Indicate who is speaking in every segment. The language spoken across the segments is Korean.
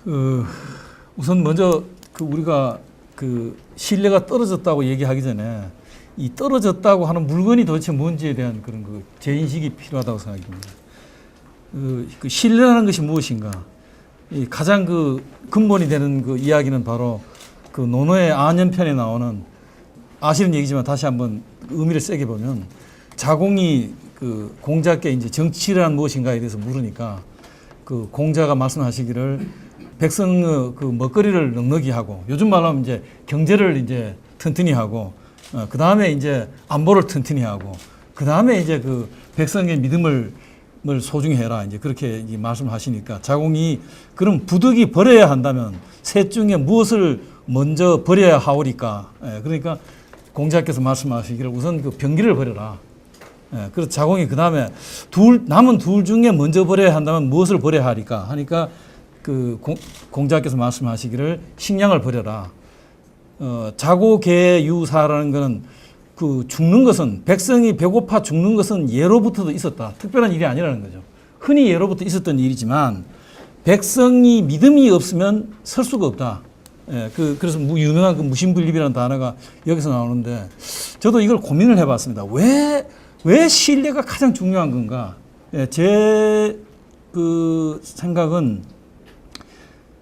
Speaker 1: 우선 먼저 우리가 신뢰가 떨어졌다고 얘기하기 전에 이 떨어졌다고 하는 물건이 도대체 뭔지에 대한 그런 재인식이 필요하다고 생각이 듭니다. 신뢰라는 것이 무엇인가? 가장 근본이 되는 이야기는 바로 논어의 안연편에 나오는 아시는 얘기지만 다시 한번 의미를 세게 보면 자공이 공자께 이제 정치란 무엇인가에 대해서 물으니까 공자가 말씀하시기를 백성의 먹거리를 넉넉히 하고 요즘 말로 하면 이제 경제를 이제 튼튼히 하고 그 다음에 이제 안보를 튼튼히 하고 그 다음에 이제 백성의 믿음을 소중히 해라 이제 그렇게 말씀하시니까 자공이 그럼 부득이 버려야 한다면 셋 중에 무엇을 먼저 버려야 하오리까? 그러니까 공자께서 말씀하시기를 우선 병기를 버려라. 그래서 자공이 그 다음에 남은 둘 중에 먼저 버려야 한다면 무엇을 버려야 하리까? 하니까 공자께서 말씀하시기를 식량을 버려라. 자고계유사라는 것은 죽는 것은 백성이 배고파 죽는 것은 예로부터도 있었다. 특별한 일이 아니라는 거죠. 흔히 예로부터 있었던 일이지만 백성이 믿음이 없으면 설 수가 없다. 그래서 유명한 무신불립이라는 단어가 여기서 나오는데 저도 이걸 고민을 해봤습니다. 왜 신뢰가 가장 중요한 건가? 제 생각은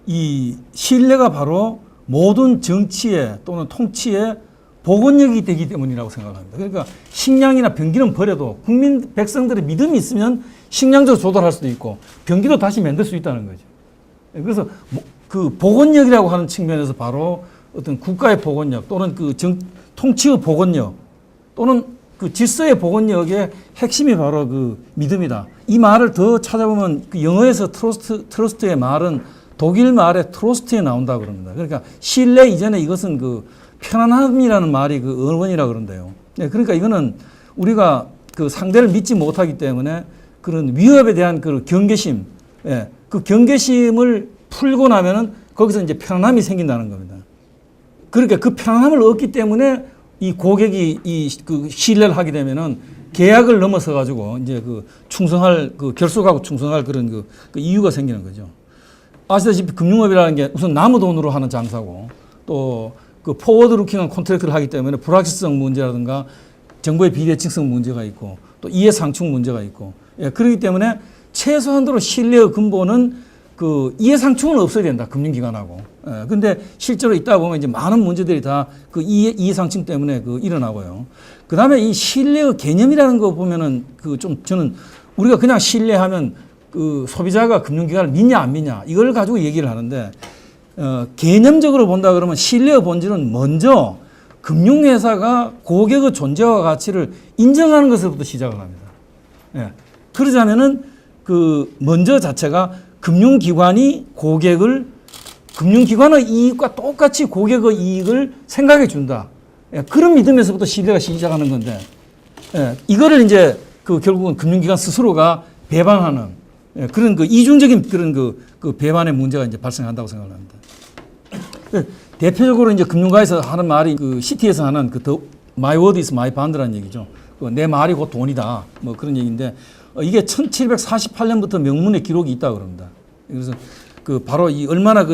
Speaker 1: 이 신뢰가 바로 모든 정치에 또는 통치에 복원력이 되기 때문이라고 생각합니다. 그러니까 식량이나 병기는 버려도 백성들의 믿음이 있으면 식량도 조달할 수도 있고 병기도 다시 만들 수 있다는 거죠. 그래서 복원력이라고 하는 측면에서 바로 어떤 국가의 복원력 또는 통치의 복원력 또는 질서의 복원력의 핵심이 바로 믿음이다. 이 말을 더 찾아보면 영어에서 트러스트의 말은 독일 말의 트로스트에 나온다고 그럽니다. 그러니까 신뢰 이전에 이것은 편안함이라는 말이 원어원이라고 그런데요. 그러니까 이거는 우리가 상대를 믿지 못하기 때문에 그런 위협에 대한 경계심, 그 경계심을 풀고 나면은 거기서 이제 편안함이 생긴다는 겁니다. 그러니까 그 편안함을 얻기 때문에 이 고객이 신뢰를 하게 되면은 계약을 넘어서 가지고 이제 충성할 결속하고 충성할 그런 이유가 생기는 거죠. 아시다시피 금융업이라는 게 우선 남의 돈으로 하는 장사고 또 포워드 루킹한 콘트랙트를 하기 때문에 불확실성 문제라든가 정보의 비대칭성 문제가 있고 또 이해상충 문제가 있고 그렇기 때문에 최소한도로 신뢰의 근본은 이해상충은 없어야 된다. 금융기관하고. 근데 실제로 있다 보면 이제 많은 문제들이 다 이해상충 때문에 일어나고요. 그 다음에 이 신뢰의 개념이라는 거 보면은 저는 우리가 그냥 신뢰하면 소비자가 금융기관을 믿냐 안 믿냐 이걸 가지고 얘기를 하는데 개념적으로 본다 그러면 신뢰의 본질은 먼저 금융회사가 고객의 존재와 가치를 인정하는 것부터 시작을 합니다. 그러자면은 먼저 자체가 금융기관이 금융기관의 이익과 똑같이 고객의 이익을 생각해 준다. 그런 믿음에서부터 신뢰가 시작하는 건데 이거를 이제 결국은 금융기관 스스로가 배반하는 그런 이중적인 그런 배반의 문제가 이제 발생한다고 생각합니다. 대표적으로 이제 금융가에서 하는 말이 시티에서 하는 my word is my bond라는 얘기죠. 내 말이 곧 돈이다. 뭐 그런 얘기인데 이게 1748년부터 명문의 기록이 있다고 그럽니다. 그래서 바로 얼마나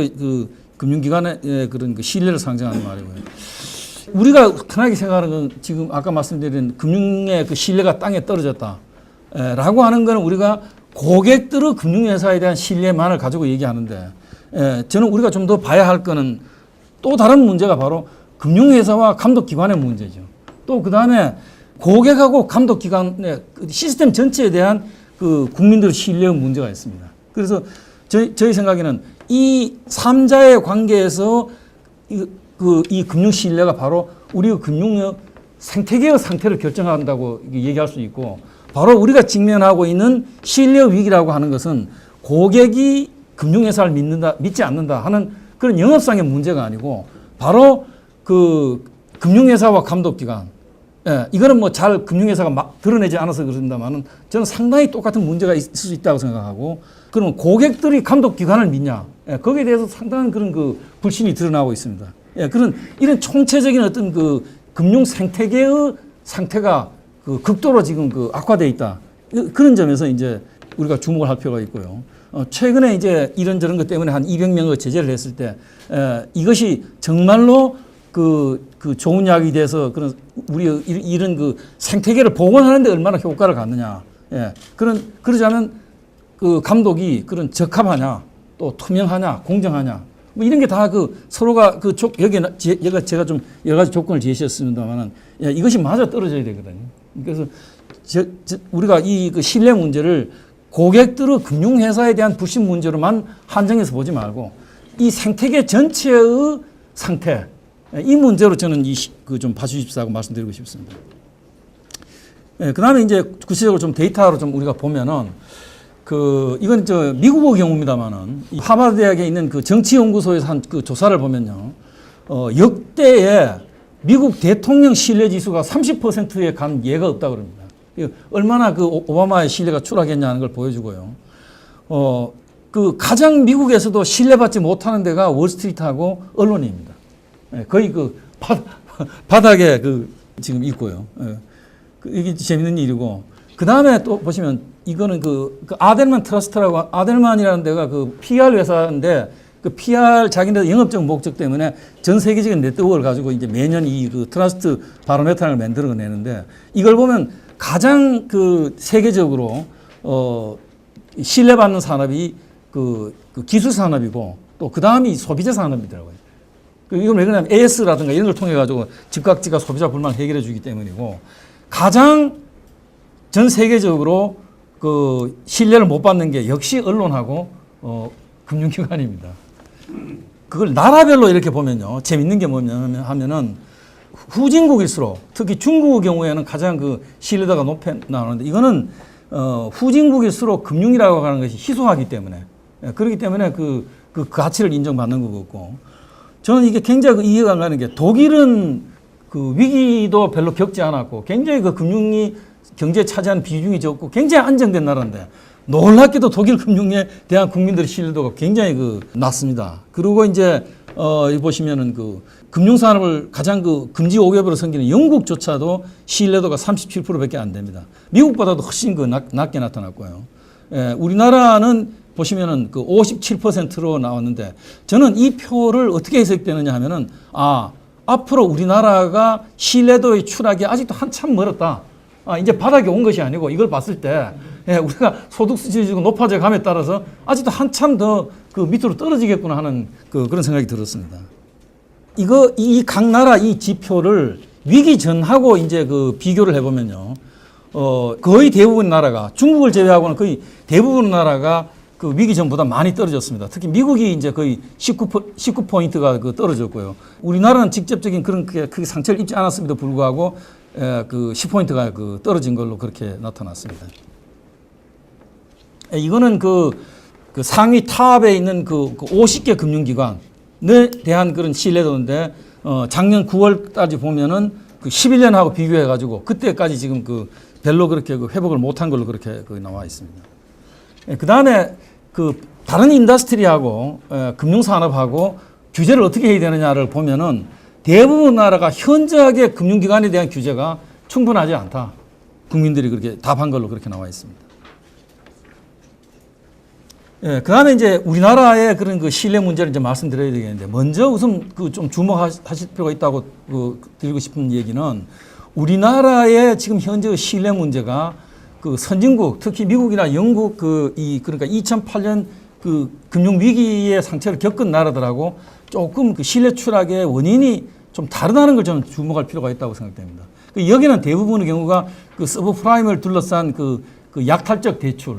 Speaker 1: 금융기관의 그런 신뢰를 상징하는 말이고요. 우리가 흔하게 생각하는 건 지금 아까 말씀드린 금융의 신뢰가 땅에 떨어졌다. 라고 하는 거는 우리가 고객들의 금융회사에 대한 신뢰만을 가지고 얘기하는데 저는 우리가 좀 더 봐야 할 거는 또 다른 문제가 바로 금융회사와 감독기관의 문제죠. 또 그 다음에 고객하고 감독기관의 시스템 전체에 대한 국민들의 신뢰의 문제가 있습니다. 그래서 저희 생각에는 이 3자의 관계에서 이 금융 신뢰가 바로 우리의 금융의 생태계의 상태를 결정한다고 얘기할 수 있고 바로 우리가 직면하고 있는 신뢰 위기라고 하는 것은 고객이 금융회사를 믿지 않는다 하는 그런 영업상의 문제가 아니고 바로 금융회사와 감독기관 이거는 잘 금융회사가 막 드러내지 않아서 그런다면은 저는 상당히 똑같은 문제가 있을 수 있다고 생각하고 그러면 고객들이 감독기관을 믿냐 거기에 대해서 상당한 그런 불신이 드러나고 있습니다. 이런 총체적인 어떤 금융 생태계의 상태가 극도로 지금 악화되어 있다. 그런 점에서 이제 우리가 주목을 할 필요가 있고요. 최근에 이제 이런저런 것 때문에 한 200명을 제재를 했을 때 이것이 정말로 그 좋은 약이 돼서 그런 우리 이런 그 생태계를 복원하는데 얼마나 효과를 갖느냐. 예. 그러자면 그 감독이 그런 적합하냐, 또 투명하냐, 공정하냐. 뭐 이런 게 다 그 서로가 여기가 제가 좀 여러 가지 조건을 제시했습니다만은 이것이 맞아 떨어져야 되거든요. 그래서 우리가 이 그 신뢰 문제를 고객들의 금융회사에 대한 불신 문제로만 한정해서 보지 말고 이 생태계 전체의 상태, 이 문제로 저는 좀 봐주십사고 말씀드리고 싶습니다. 그 다음에 이제 구체적으로 좀 데이터로 좀 우리가 보면은 이건 미국의 경우입니다만은 하버드 대학에 있는 그 정치연구소에서 한 그 조사를 보면요. 역대에 미국 대통령 신뢰 지수가 30%에 간 예가 없다고 그럽니다. 얼마나 그 오바마의 신뢰가 추락했냐는 걸 보여주고요. 가장 미국에서도 신뢰받지 못하는 데가 월스트리트하고 언론입니다. 거의 바닥에 지금 있고요. 이게 재밌는 일이고. 그 다음에 또 보시면 이거는 아델만 트러스트라고 아델만이라는 데가 PR 회사인데 PR 자기네 영업적 목적 때문에 전 세계적인 네트워크를 가지고 이제 매년 이 트러스트 바로메터를 만들어내는데 이걸 보면 가장 세계적으로 신뢰받는 산업이 기술 산업이고 또 그 다음이 소비자 산업이더라고요. 이건 왜 그러냐면 AS라든가 이런 걸 통해 가지고 즉각지가 소비자 불만 해결해 주기 때문이고 가장 전 세계적으로 신뢰를 못 받는 게 역시 언론하고 금융기관입니다. 그걸 나라별로 이렇게 보면요. 재밌는 게 하면은 후진국일수록 특히 중국의 경우에는 가장 신뢰도가 높게 나오는데 이거는 후진국일수록 금융이라고 하는 것이 희소하기 때문에 그렇기 때문에 그 가치를 인정받는 거고 저는 이게 굉장히 이해가 안 가는 게 독일은 위기도 별로 겪지 않았고 굉장히 금융이 경제에 차지하는 비중이 적고 굉장히 안정된 나라인데 놀랍게도 독일 금융에 대한 국민들의 신뢰도가 굉장히 낮습니다. 그리고 이제 보시면은 금융산업을 가장 금지 5개국으로 섬기는 영국조차도 신뢰도가 37%밖에 안 됩니다. 미국보다도 훨씬 낮게 나타났고요. 우리나라는 보시면은 57%로 나왔는데 저는 이 표를 어떻게 해석되느냐 하면은 앞으로 우리나라가 신뢰도의 추락이 아직도 한참 멀었다. 이제 바닥에 온 것이 아니고 이걸 봤을 때 우리가 소득수준이 높아져 감에 따라서 아직도 한참 더 밑으로 떨어지겠구나 하는 그런 생각이 들었습니다. 이 각 나라 이 지표를 위기 전하고 이제 비교를 해보면요. 거의 대부분 나라가 중국을 제외하고는 거의 대부분 나라가 위기 전보다 많이 떨어졌습니다. 특히 미국이 이제 거의 19포인트가 떨어졌고요. 우리나라는 직접적인 그런 그 상처를 입지 않았음에도 불구하고 10포인트가 떨어진 걸로 그렇게 나타났습니다. 이거는 상위 탑에 있는 50개 금융기관에 대한 그런 신뢰도인데 작년 9월까지 보면은 11년하고 비교해가지고 그때까지 지금 별로 그렇게 회복을 못한 걸로 그렇게 나와 있습니다. 그 다음에 다른 인더스트리하고 금융산업하고 규제를 어떻게 해야 되느냐를 보면은 대부분 나라가 현저하게 금융기관에 대한 규제가 충분하지 않다. 국민들이 그렇게 답한 걸로 그렇게 나와 있습니다. 그 다음에 이제 우리나라의 그런 신뢰 문제를 이제 말씀드려야 되겠는데 먼저 우선 좀 주목하실 필요가 있다고 드리고 싶은 얘기는 우리나라의 지금 현재 신뢰 문제가 선진국 특히 미국이나 영국 그러니까 2008년 금융 위기의 상처를 겪은 나라들하고 조금 신뢰 추락의 원인이 좀 다르다는 걸 저는 주목할 필요가 있다고 생각됩니다. 여기는 대부분의 경우가 서브프라임을 둘러싼 약탈적 대출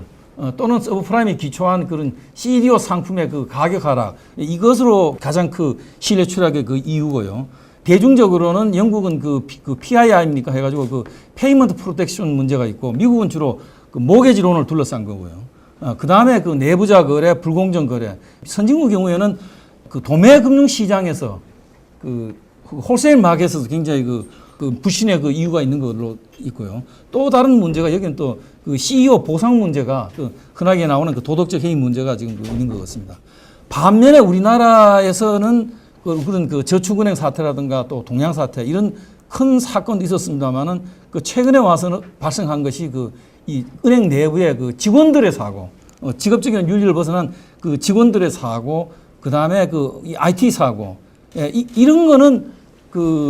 Speaker 1: 또는 서브프라임에 기초한 그런 CDO 상품의 가격 하락 이것으로 가장 신뢰 추락의 이유고요. 대중적으로는 영국은 PII입니까 해가지고 페이먼트 프로텍션 문제가 있고 미국은 주로 모게지론을 둘러싼 거고요. 그 다음에 내부자 거래, 불공정 거래. 선진국 경우에는 도매 금융 시장에서 홀세일 마켓에서 굉장히 불신의 이유가 있는 걸로 있고요. 또 다른 문제가 여기는 또 CEO 보상 문제가 흔하게 나오는 도덕적 해임 문제가 지금 있는 것 같습니다. 반면에 우리나라에서는 그런 저축은행 사태라든가 또 동양 사태 이런 큰 사건도 있었습니다만은 최근에 와서는 발생한 것이 이 은행 내부의 직원들의 사고 직업적인 윤리를 벗어난 그 직원들의 사고, 그 다음에 이 IT 사고, 이런 거는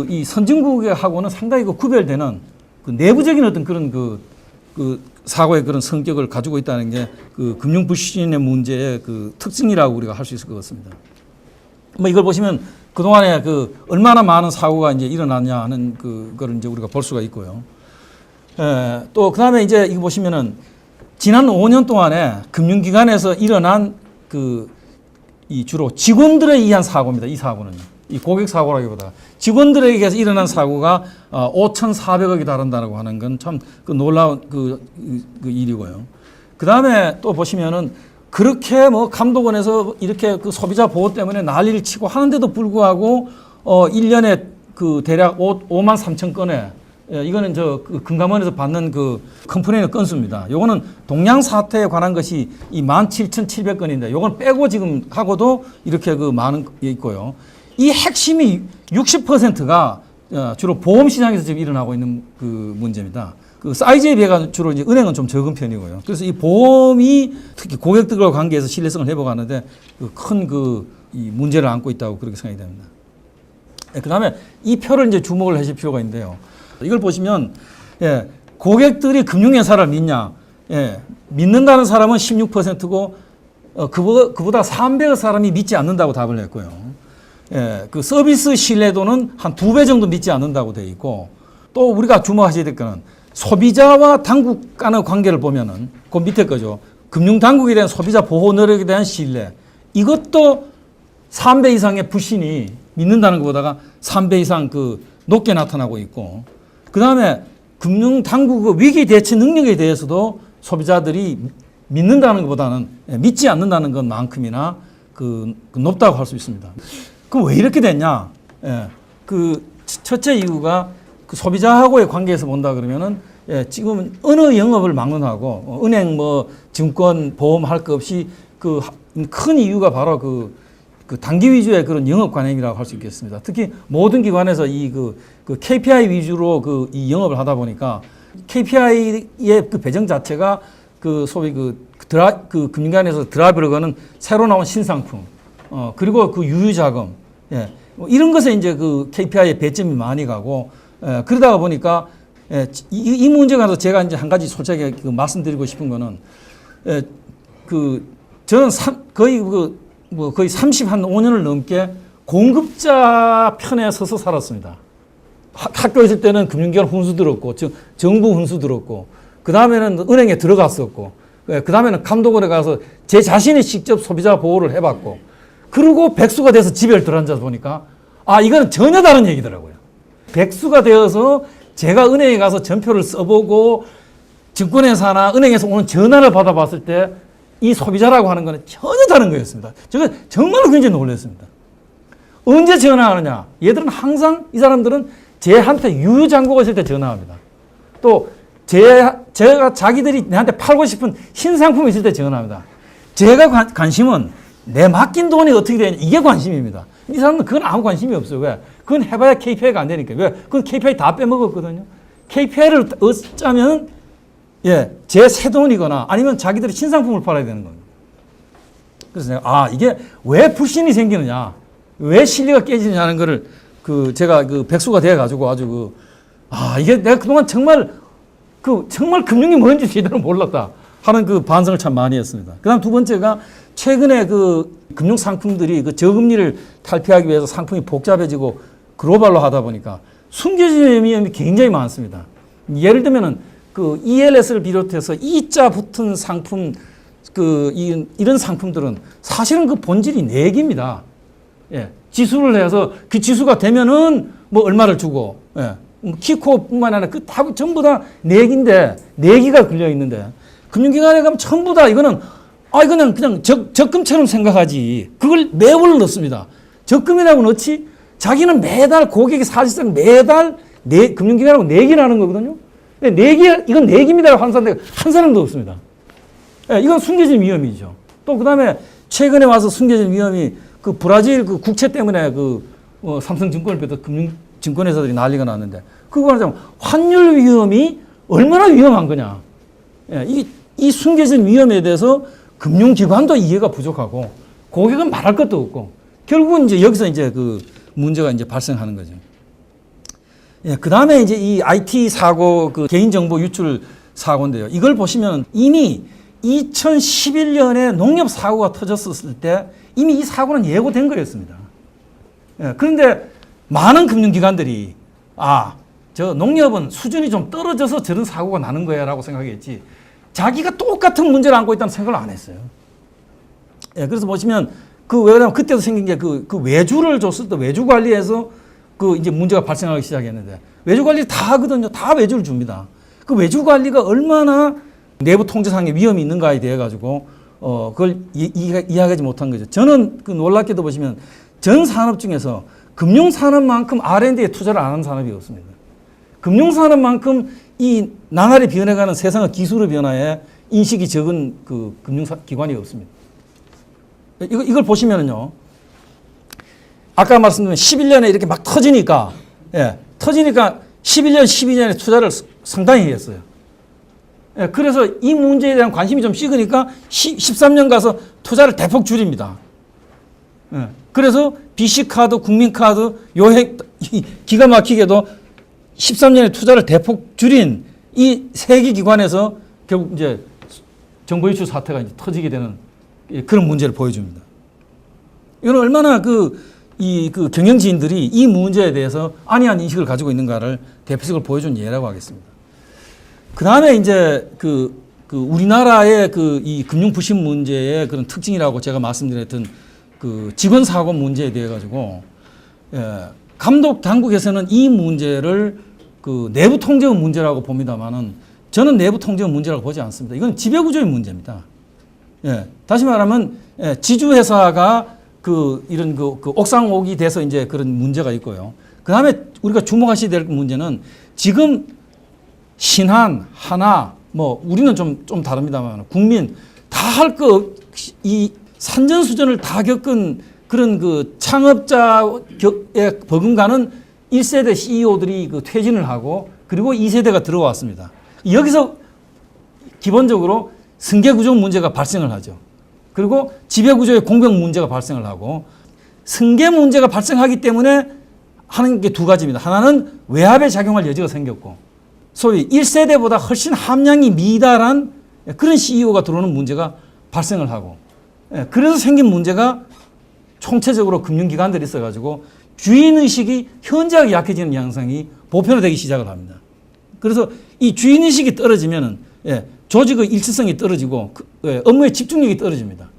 Speaker 1: 이 선진국하고는 상당히 구별되는 내부적인 어떤 그런 사고의 그런 성격을 가지고 있다는 게 금융 불신의 문제의 특징이라고 우리가 할 수 있을 것 같습니다. 이걸 보시면 그동안에 얼마나 많은 사고가 이제 일어났냐 하는 그거를 이제 우리가 볼 수가 있고요. 또 그다음에 이제 이거 보시면은 지난 5년 동안에 금융기관에서 일어난 이 주로 직원들에 의한 사고입니다. 이 사고는요. 이 고객 사고라기보다 직원들에게서 일어난 사고가 5,400억이 다른다고 하는 건 참 놀라운 일이고요. 그 다음에 또 보시면은 그렇게 감독원에서 이렇게 소비자 보호 때문에 난리를 치고 하는데도 불구하고 1년에 대략 5만 3천 건에 이거는 금감원에서 받는 컴플레인의 건수입니다. 요거는 동양 사태에 관한 것이 이 17,700건인데 요건 빼고 지금 하고도 이렇게 많은 게 있고요. 이 핵심이 60%가 주로 보험 시장에서 지금 일어나고 있는 문제입니다. 사이즈에 비해 주로 이제 은행은 좀 적은 편이고요. 그래서 이 보험이 특히 고객들과 관계에서 신뢰성을 회복하는데 큰 이 문제를 안고 있다고 그렇게 생각이 됩니다. 그 다음에 이 표를 이제 주목을 하실 필요가 있는데요. 이걸 보시면, 고객들이 금융회사를 믿냐, 믿는다는 사람은 16%고, 그보다 300의 사람이 믿지 않는다고 답을 했고요. 서비스 신뢰도는 한 2배 정도 믿지 않는다고 되어 있고, 또 우리가 주목하셔야 될 거는 소비자와 당국 간의 관계를 보면은 그 밑에 거죠. 금융당국에 대한 소비자 보호 노력에 대한 신뢰. 이것도 3배 이상의 불신이 믿는다는 것보다가 3배 이상 높게 나타나고 있고, 그 다음에 금융당국의 위기 대처 능력에 대해서도 소비자들이 믿는다는 것보다는 믿지 않는다는 것만큼이나 높다고 할 수 있습니다. 그럼 왜 이렇게 됐냐? 첫째 이유가 소비자하고의 관계에서 본다 그러면은 지금 어느 영업을 막론하고 은행 증권 보험 할 것 없이 큰 이유가 바로 단기 위주의 그런 영업 관행이라고 할 수 있겠습니다. 특히 모든 기관에서 KPI 위주로 이 영업을 하다 보니까 KPI의 배정 자체가 소위 금융기관에서 드라이브를 거는 새로 나온 신상품, 그리고 유유자금, 이런 것에 이제 KPI의 배점이 많이 가고, 그러다가 보니까 이 문제에 관해서 제가 이제 한 가지 솔직하게 말씀드리고 싶은 거는, 저는 거의 35년을 넘게 공급자 편에 서서 살았습니다. 학교에 있을 때는 금융기관 훈수 들었고, 정부 훈수 들었고, 그 다음에는 은행에 들어갔었고, 그 다음에는 감독원에 가서 제 자신이 직접 소비자 보호를 해봤고, 그리고 백수가 돼서 집에 들어앉아 보니까, 이거는 전혀 다른 얘기더라고요. 백수가 되어서 제가 은행에 가서 전표를 써보고, 증권회사나 은행에서 오는 전화를 받아봤을 때, 이 소비자라고 하는 거는 전혀 다른 거였습니다. 제가 정말로 굉장히 놀랐습니다. 언제 전화하느냐? 얘들은 항상, 이 사람들은 제한테 유유장고가 있을 때 전화합니다. 또 제가 자기들이 내한테 팔고 싶은 신상품이 있을 때 전화합니다. 제가 관심은 내 맡긴 돈이 어떻게 되냐, 이게 관심입니다. 이 사람은 그건 아무 관심이 없어요. 왜? 그건 해봐야 KPI가 안 되니까. 왜? 그건 KPI 다 빼먹었거든요. KPI를 얻자면 제 새 돈이거나 아니면 자기들이 신상품을 팔아야 되는 겁니다. 그래서 내가 이게 왜 불신이 생기느냐, 왜 신뢰가 깨지느냐는 거를 제가 백수가 돼가지고 아주 이게 내가 그동안 정말 금융이 뭔지 제대로 몰랐다 하는 반성을 참 많이 했습니다. 그 다음 두 번째가 최근에 금융 상품들이 저금리를 탈피하기 위해서 상품이 복잡해지고 글로벌로 하다 보니까 숨겨진 위험이 굉장히 많습니다. 예를 들면은 ELS를 비롯해서 E자 붙은 상품, 이런 상품들은 사실은 본질이 내기입니다. 지수를 해서 그 지수가 되면은 얼마를 주고, 키코뿐만 아니라 다 전부 다 내기인데, 내기가 걸려 있는데, 금융기관에 가면 전부 다 이거는, 그냥 적금처럼 생각하지. 그걸 매월 넣습니다. 적금이라고 넣지, 자기는 매달 고객이 사실상 매달 금융기관하고 내기를 하는 거거든요. 이건 내기입니다. 한 사람도 없습니다. 이건 숨겨진 위험이죠. 또 그 다음에 최근에 와서 숨겨진 위험이 브라질 국채 때문에 삼성증권을 비롯해 금융증권회사들이 난리가 났는데, 그거 말하자면 환율 위험이 얼마나 위험한 거냐. 이 숨겨진 위험에 대해서 금융기관도 이해가 부족하고 고객은 말할 것도 없고 결국은 이제 여기서 이제 그 문제가 이제 발생하는 거죠. 예, 그 다음에 이제 이 IT 사고, 그 개인정보 유출 사고인데요. 이걸 보시면 이미 2011년에 농협 사고가 터졌을 때 이미 이 사고는 예고된 거였습니다. 예, 그런데 많은 금융기관들이 저 농협은 수준이 좀 떨어져서 저런 사고가 나는 거야 라고 생각했지 자기가 똑같은 문제를 안고 있다는 생각을 안 했어요. 예, 그래서 보시면 왜냐면 그때도 생긴 게 그 외주를 줬을 때 외주 관리에서 그 이제 문제가 발생하기 시작했는데 외주 관리 다 하거든요. 다 외주를 줍니다. 그 외주 관리가 얼마나 내부 통제상의 위험이 있는가에 대해 가지고 그걸 이해하지 못한 거죠. 저는 그 놀랍게도 보시면 전 산업 중에서 금융산업만큼 R&D에 투자를 안 하는 산업이 없습니다. 금융산업만큼 이 나날이 변해가는 세상의 기술의 변화에 인식이 적은 그 금융기관이 없습니다. 이걸 보시면은요. 아까 말씀드린 11년에 이렇게 막 터지니까 11년, 12년에 투자를 상당히 했어요. 예, 그래서 이 문제에 대한 관심이 좀 식으니까 13년 가서 투자를 대폭 줄입니다. 예, 그래서 BC카드, 국민카드, 기가 막히게도 13년에 투자를 대폭 줄인 이 세 개 기관에서 결국 이제 정보 유출 사태가 이제 터지게 되는 그런 문제를 보여줍니다. 이건 얼마나 그 경영진들이 이 문제에 대해서 안이한 인식을 가지고 있는가를 대표적으로 보여준 예라고 하겠습니다. 그 다음에 이제 우리나라의 이 금융 부실 문제의 그런 특징이라고 제가 말씀드렸던 그 직원 사고 문제에 대해 가지고 감독 당국에서는 이 문제를 그 내부 통제의 문제라고 봅니다만은 저는 내부 통제의 문제라고 보지 않습니다. 이건 지배구조의 문제입니다. 다시 말하면 지주회사가 이런 옥상옥이 돼서 이제 그런 문제가 있고요. 그 다음에 우리가 주목하셔야 될 문제는 지금 신한, 하나, 우리는 좀 다릅니다만 국민 다 할 이 산전수전을 다 겪은 그런 그 창업자에 버금가는 1세대 CEO들이 퇴진을 하고 그리고 2세대가 들어왔습니다. 여기서 기본적으로 승계구조 문제가 발생을 하죠. 그리고 지배구조의 공백 문제가 발생을 하고 승계 문제가 발생하기 때문에 하는 게 두 가지입니다. 하나는 외압에 작용할 여지가 생겼고 소위 1세대보다 훨씬 함량이 미달한 그런 CEO가 들어오는 문제가 발생을 하고 그래서 생긴 문제가 총체적으로 금융기관들이 있어가지고 주인의식이 현저하게 약해지는 양상이 보편화되기 시작을 합니다. 그래서 이 주인의식이 떨어지면은 조직의 일치성이 떨어지고 업무의 집중력이 떨어집니다.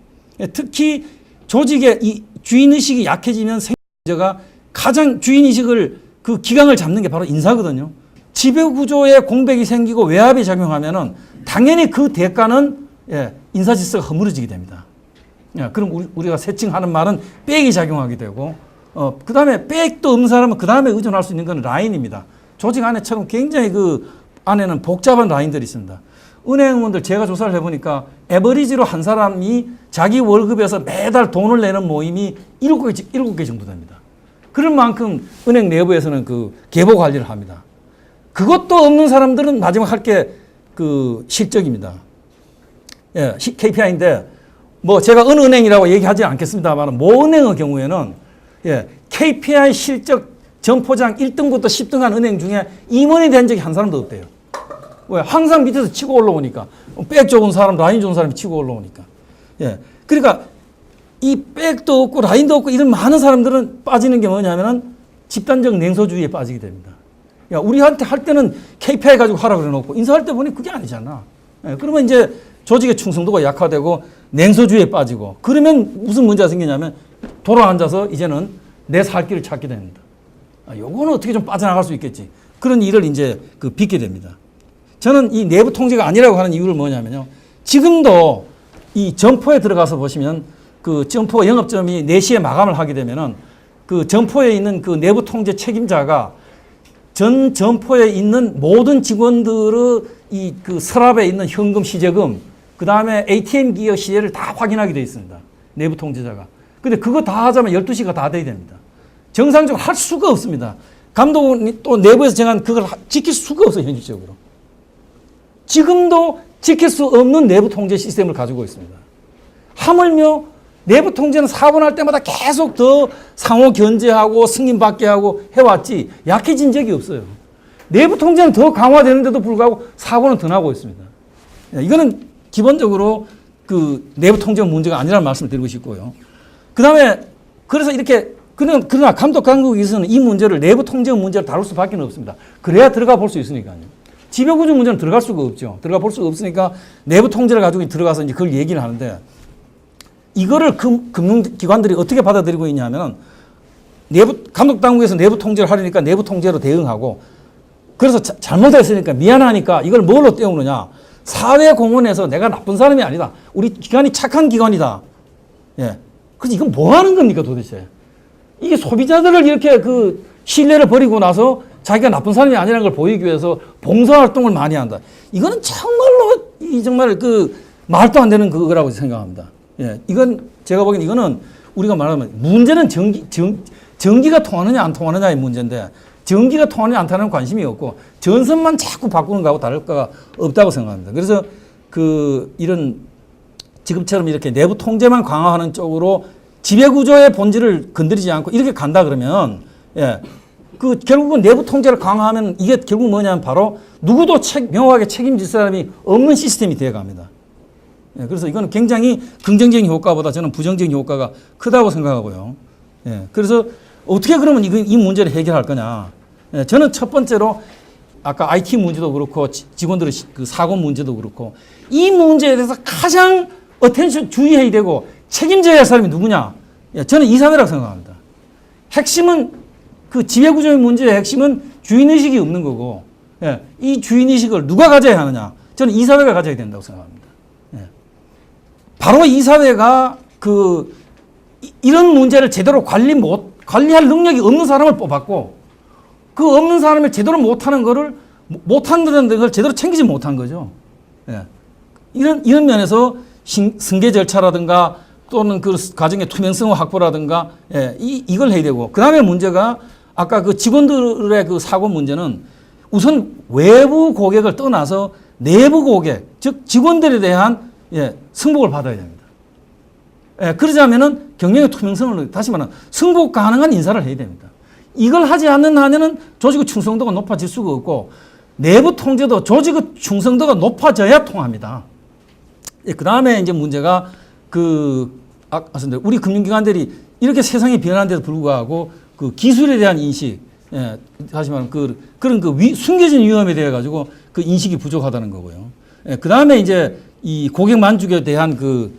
Speaker 1: 특히 조직의 이 주인의식이 약해지면 생기는 문제가 가장 주인의식을 기강을 잡는 게 바로 인사거든요. 지배구조에 공백이 생기고 외압이 작용하면은 당연히 그 대가는 인사질서가 허물어지게 됩니다. 그럼 우리가 세칭하는 말은 백이 작용하게 되고 그 다음에 백도 없는 사람은 그 다음에 의존할 수 있는 건 라인입니다. 조직 안에처럼 굉장히 안에는 복잡한 라인들이 있습니다. 은행원들 제가 조사를 해보니까 에버리지로 한 사람이 자기 월급에서 매달 돈을 내는 모임이 7개 정도 됩니다. 그런 만큼 은행 내부에서는 계보 관리를 합니다. 그것도 없는 사람들은 마지막 할 게 실적입니다. KPI인데 제가 어느 은행이라고 얘기하지 않겠습니다만 모 은행의 경우에는 KPI 실적 점포장 1등부터 10등한 은행 중에 임원이 된 적이 한 사람도 없대요. 왜? 항상 밑에서 치고 올라오니까. 백 좋은 사람, 라인 좋은 사람이 치고 올라오니까. 그러니까 이 백도 없고 라인도 없고 이런 많은 사람들은 빠지는 게 뭐냐면은 집단적 냉소주의에 빠지게 됩니다. 우리한테 할 때는 KPI 가지고 하라 그래 놓고 인사할 때 보니 그게 아니잖아. 그러면 이제 조직의 충성도가 약화되고 냉소주의에 빠지고 그러면 무슨 문제가 생기냐면 돌아앉아서 이제는 내 살 길을 찾게 됩니다. 요거는 어떻게 좀 빠져나갈 수 있겠지. 그런 일을 이제 빚게 됩니다. 저는 이 내부 통제가 아니라고 하는 이유를 뭐냐면요. 지금도 이 점포에 들어가서 보시면 점포 영업점이 4시에 마감을 하게 되면은 점포에 있는 내부 통제 책임자가 전 점포에 있는 모든 직원들의 서랍에 있는 현금, 시제금, 그 다음에 ATM 기어 시제를 다 확인하게 되어 있습니다. 내부 통제자가. 근데 그거 다 하자면 12시가 다 돼야 됩니다. 정상적으로 할 수가 없습니다. 감독이 또 내부에서 정한 그걸 지킬 수가 없어요, 현실적으로. 지금도 지킬 수 없는 내부 통제 시스템을 가지고 있습니다. 하물며 내부 통제는 사고 날 때마다 계속 더 상호 견제하고 승인받게 하고 해왔지 약해진 적이 없어요. 내부 통제는 더 강화되는데도 불구하고 사고는 더 나고 있습니다. 이거는 기본적으로 그 내부 통제 문제가 아니라는 말씀을 드리고 싶고요. 그 다음에 그래서 이렇게 그러나 감독 당국에서는 이 문제를 내부 통제 문제를 다룰 수밖에 없습니다. 그래야 들어가 볼 수 있으니까요. 지배구조 문제는 들어갈 수가 없죠. 들어가 볼 수가 없으니까 내부 통제를 가지고 들어가서 이제 그걸 얘기를 하는데 이거를 금융기관들이 어떻게 받아들이고 있냐면 감독 당국에서 내부 통제를 하려니까 내부 통제로 대응하고 그래서 잘못했으니까 미안하니까 이걸 뭘로 떼우느냐. 사회 공헌에서 내가 나쁜 사람이 아니다. 우리 기관이 착한 기관이다. 예. 그래서 이건 뭐 하는 겁니까 도대체? 이게 소비자들을 이렇게 그 신뢰를 버리고 나서 자기가 나쁜 사람이 아니라는 걸 보이기 위해서 봉사활동을 많이 한다. 이거는 정말 그 말도 안 되는 그거라고 생각합니다. 예. 이건 제가 보기엔 이거는 우리가 말하면 문제는 전기가 통하느냐 안 통하느냐의 문제인데 전기가 통하느냐 안 통하느냐는 관심이 없고 전선만 자꾸 바꾸는 거하고 다를 거가 없다고 생각합니다. 그래서 이런 지금처럼 이렇게 내부 통제만 강화하는 쪽으로 지배구조의 본질을 건드리지 않고 이렇게 간다 그러면 예. 결국은 내부 통제를 강화하면 이게 결국 뭐냐면 바로 누구도 명확하게 책임질 사람이 없는 시스템이 되어 갑니다. 예. 그래서 이거는 굉장히 긍정적인 효과보다 저는 부정적인 효과가 크다고 생각하고요. 예. 그래서 어떻게 그러면 이 문제를 해결할 거냐. 예. 저는 첫 번째로 아까 IT 문제도 그렇고 직원들의 그 사고 문제도 그렇고 이 문제에 대해서 가장 어텐션 주의해야 되고 책임져야 할 사람이 누구냐? 예, 저는 이사회라고 생각합니다. 핵심은 그 지배구조의 문제의 핵심은 주인의식이 없는 거고 예, 이 주인의식을 누가 가져야 하느냐? 저는 이사회가 가져야 된다고 생각합니다. 예. 바로 이사회가 이런 문제를 제대로 관리할 능력이 없는 사람을 뽑았고 그 없는 사람을 제대로 못하는 걸 제대로 챙기지 못한 거죠. 예. 이런 면에서 승계 절차라든가 또는 그 과정의 투명성 확보라든가 예, 이걸 해야 되고 그 다음에 문제가 아까 그 직원들의 그 사고 문제는 우선 외부 고객을 떠나서 내부 고객 즉 직원들에 대한 예, 승복을 받아야 됩니다. 예, 그러자면은 경영의 투명성을 다시 말하면 승복 가능한 인사를 해야 됩니다. 이걸 하지 않는 한에는 조직의 충성도가 높아질 수가 없고 내부 통제도 조직의 충성도가 높아져야 통합니다. 예, 그 다음에 이제 문제가 우리 금융기관들이 이렇게 세상이 변하는데도 불구하고 그 기술에 대한 인식, 예, 다시 말하면 그런 숨겨진 위험에 대해 가지고 그 인식이 부족하다는 거고요. 예, 그 다음에 이제 이 고객 만족에 대한 그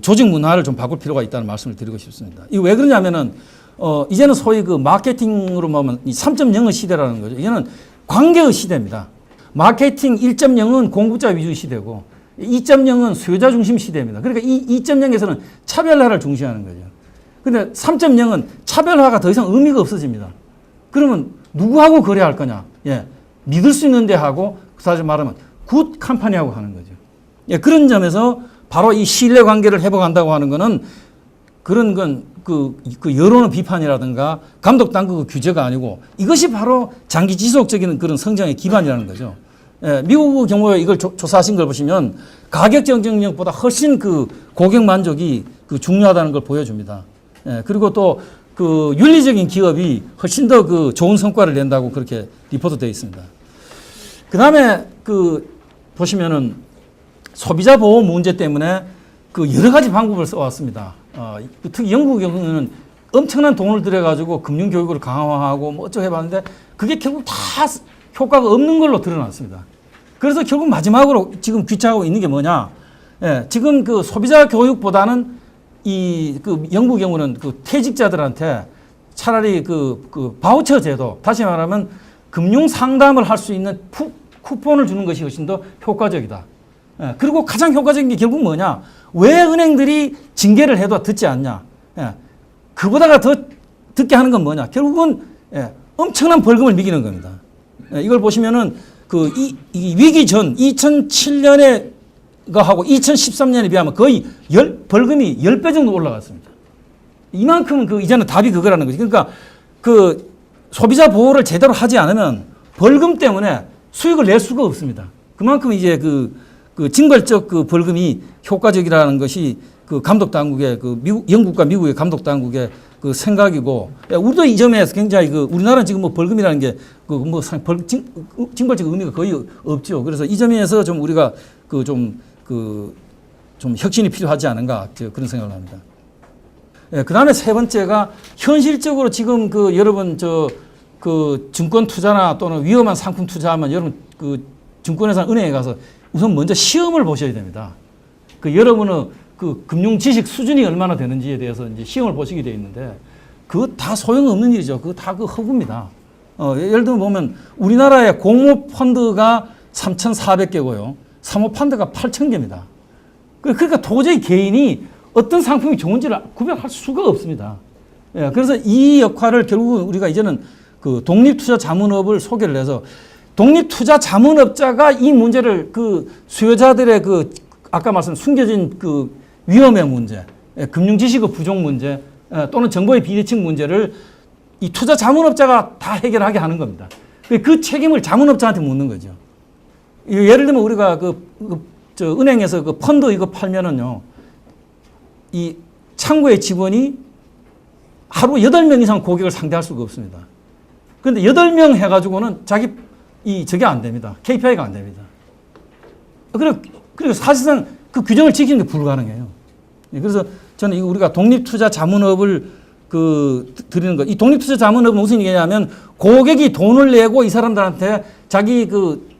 Speaker 1: 조직 문화를 좀 바꿀 필요가 있다는 말씀을 드리고 싶습니다. 이거 왜 그러냐면은 이제는 소위 그 마케팅으로 보면 이 3.0의 시대라는 거죠. 이제는 관계의 시대입니다. 마케팅 1.0은 공급자 위주의 시대고 2.0은 수요자 중심 시대입니다. 그러니까 이 2.0에서는 차별화를 중시하는 거죠. 근데 3.0은 차별화가 더 이상 의미가 없어집니다. 그러면 누구하고 거래할 거냐? 예. 믿을 수 있는 데하고 사실 말하면 굿 컴퍼니하고 하는 거죠. 예. 그런 점에서 바로 이 신뢰 관계를 회복한다고 하는 거는 그런 건 그 여론의 비판이라든가 감독 당국의 규제가 아니고 이것이 바로 장기 지속적인 그런 성장의 기반이라는 거죠. 예, 미국의 경우에 이걸 조사하신 걸 보시면 가격 경쟁력보다 훨씬 그 고객 만족이 중요하다는 걸 보여줍니다. 예, 그리고 또 그 윤리적인 기업이 훨씬 더 그 좋은 성과를 낸다고 그렇게 리포트 되어 있습니다. 그 다음에 보시면은 소비자 보호 문제 때문에 여러 가지 방법을 써왔습니다. 특히 영국의 경우는 엄청난 돈을 들여가지고 금융교육을 강화하고 뭐 어쩌고 해봤는데 그게 결국 다 효과가 없는 걸로 드러났습니다. 그래서 결국 마지막으로 지금 귀찮고 있는 게 뭐냐. 예, 지금 소비자 교육보다는 영국 경우는 퇴직자들한테 차라리 바우처 제도, 다시 말하면 금융 상담을 할 수 있는 쿠폰을 주는 것이 훨씬 더 효과적이다. 예, 그리고 가장 효과적인 게 결국 뭐냐. 왜 은행들이 징계를 해도 듣지 않냐. 예, 그보다가 더 듣게 하는 건 뭐냐. 결국은 예, 엄청난 벌금을 매기는 겁니다. 예, 이걸 보시면은 이 위기 전 2007년에 하고 2013년에 비하면 거의 벌금이 10배 정도 올라갔습니다. 이만큼 이제는 답이 그거라는 거죠. 그러니까 소비자 보호를 제대로 하지 않으면 벌금 때문에 수익을 낼 수가 없습니다. 그만큼 이제 그 징벌적 그 벌금이 효과적이라는 것이 그 감독 당국의 그 영국과 미국의 감독 당국의 그 생각이고, 우리도 이 점에서 굉장히 그 우리나라는 지금 뭐 벌금이라는 게 그 뭐 징벌적 의미가 거의 없죠. 그래서 이 점에서 좀 우리가 그 좀 혁신이 필요하지 않은가 그런 생각을 합니다. 예, 그 다음에 세 번째가 현실적으로 지금 그 여러분 그 증권 투자나 또는 위험한 상품 투자하면 여러분 그 증권회사 은행에 가서 우선 먼저 시험을 보셔야 됩니다. 그 여러분의 그 금융 지식 수준이 얼마나 되는지에 대해서 이제 시험을 보시게 되어 있는데 그거 다 소용없는 일이죠. 그거 다 그 허구입니다. 예를 들면 보면 우리나라의 공모 펀드가 3,400개고요. 사모 펀드가 8,000개입니다. 그러니까 도저히 개인이 어떤 상품이 좋은지를 구별할 수가 없습니다. 예, 그래서 이 역할을 결국은 우리가 이제는 그 독립투자자문업을 소개를 해서 독립투자자문업자가 이 문제를 그 수요자들의 그 아까 말씀 숨겨진 그 위험의 문제, 금융지식의 부족 문제 또는 정보의 비대칭 문제를 이 투자자문업자가 다 해결하게 하는 겁니다. 그 책임을 자문업자한테 묻는 거죠. 예를 들면 우리가 저 은행에서 그 펀드 이거 팔면은요, 이 창구의 직원이 하루 8명 이상 고객을 상대할 수가 없습니다. 그런데 8명 해가지고는 저게 안 됩니다. KPI가 안 됩니다. 그리고 사실상 그 규정을 지키는 게 불가능해요. 그래서 저는 이거 우리가 독립투자 자문업을 드리는 것. 이 독립투자 자문업은 무슨 얘기냐면 고객이 돈을 내고 이 사람들한테 자기 그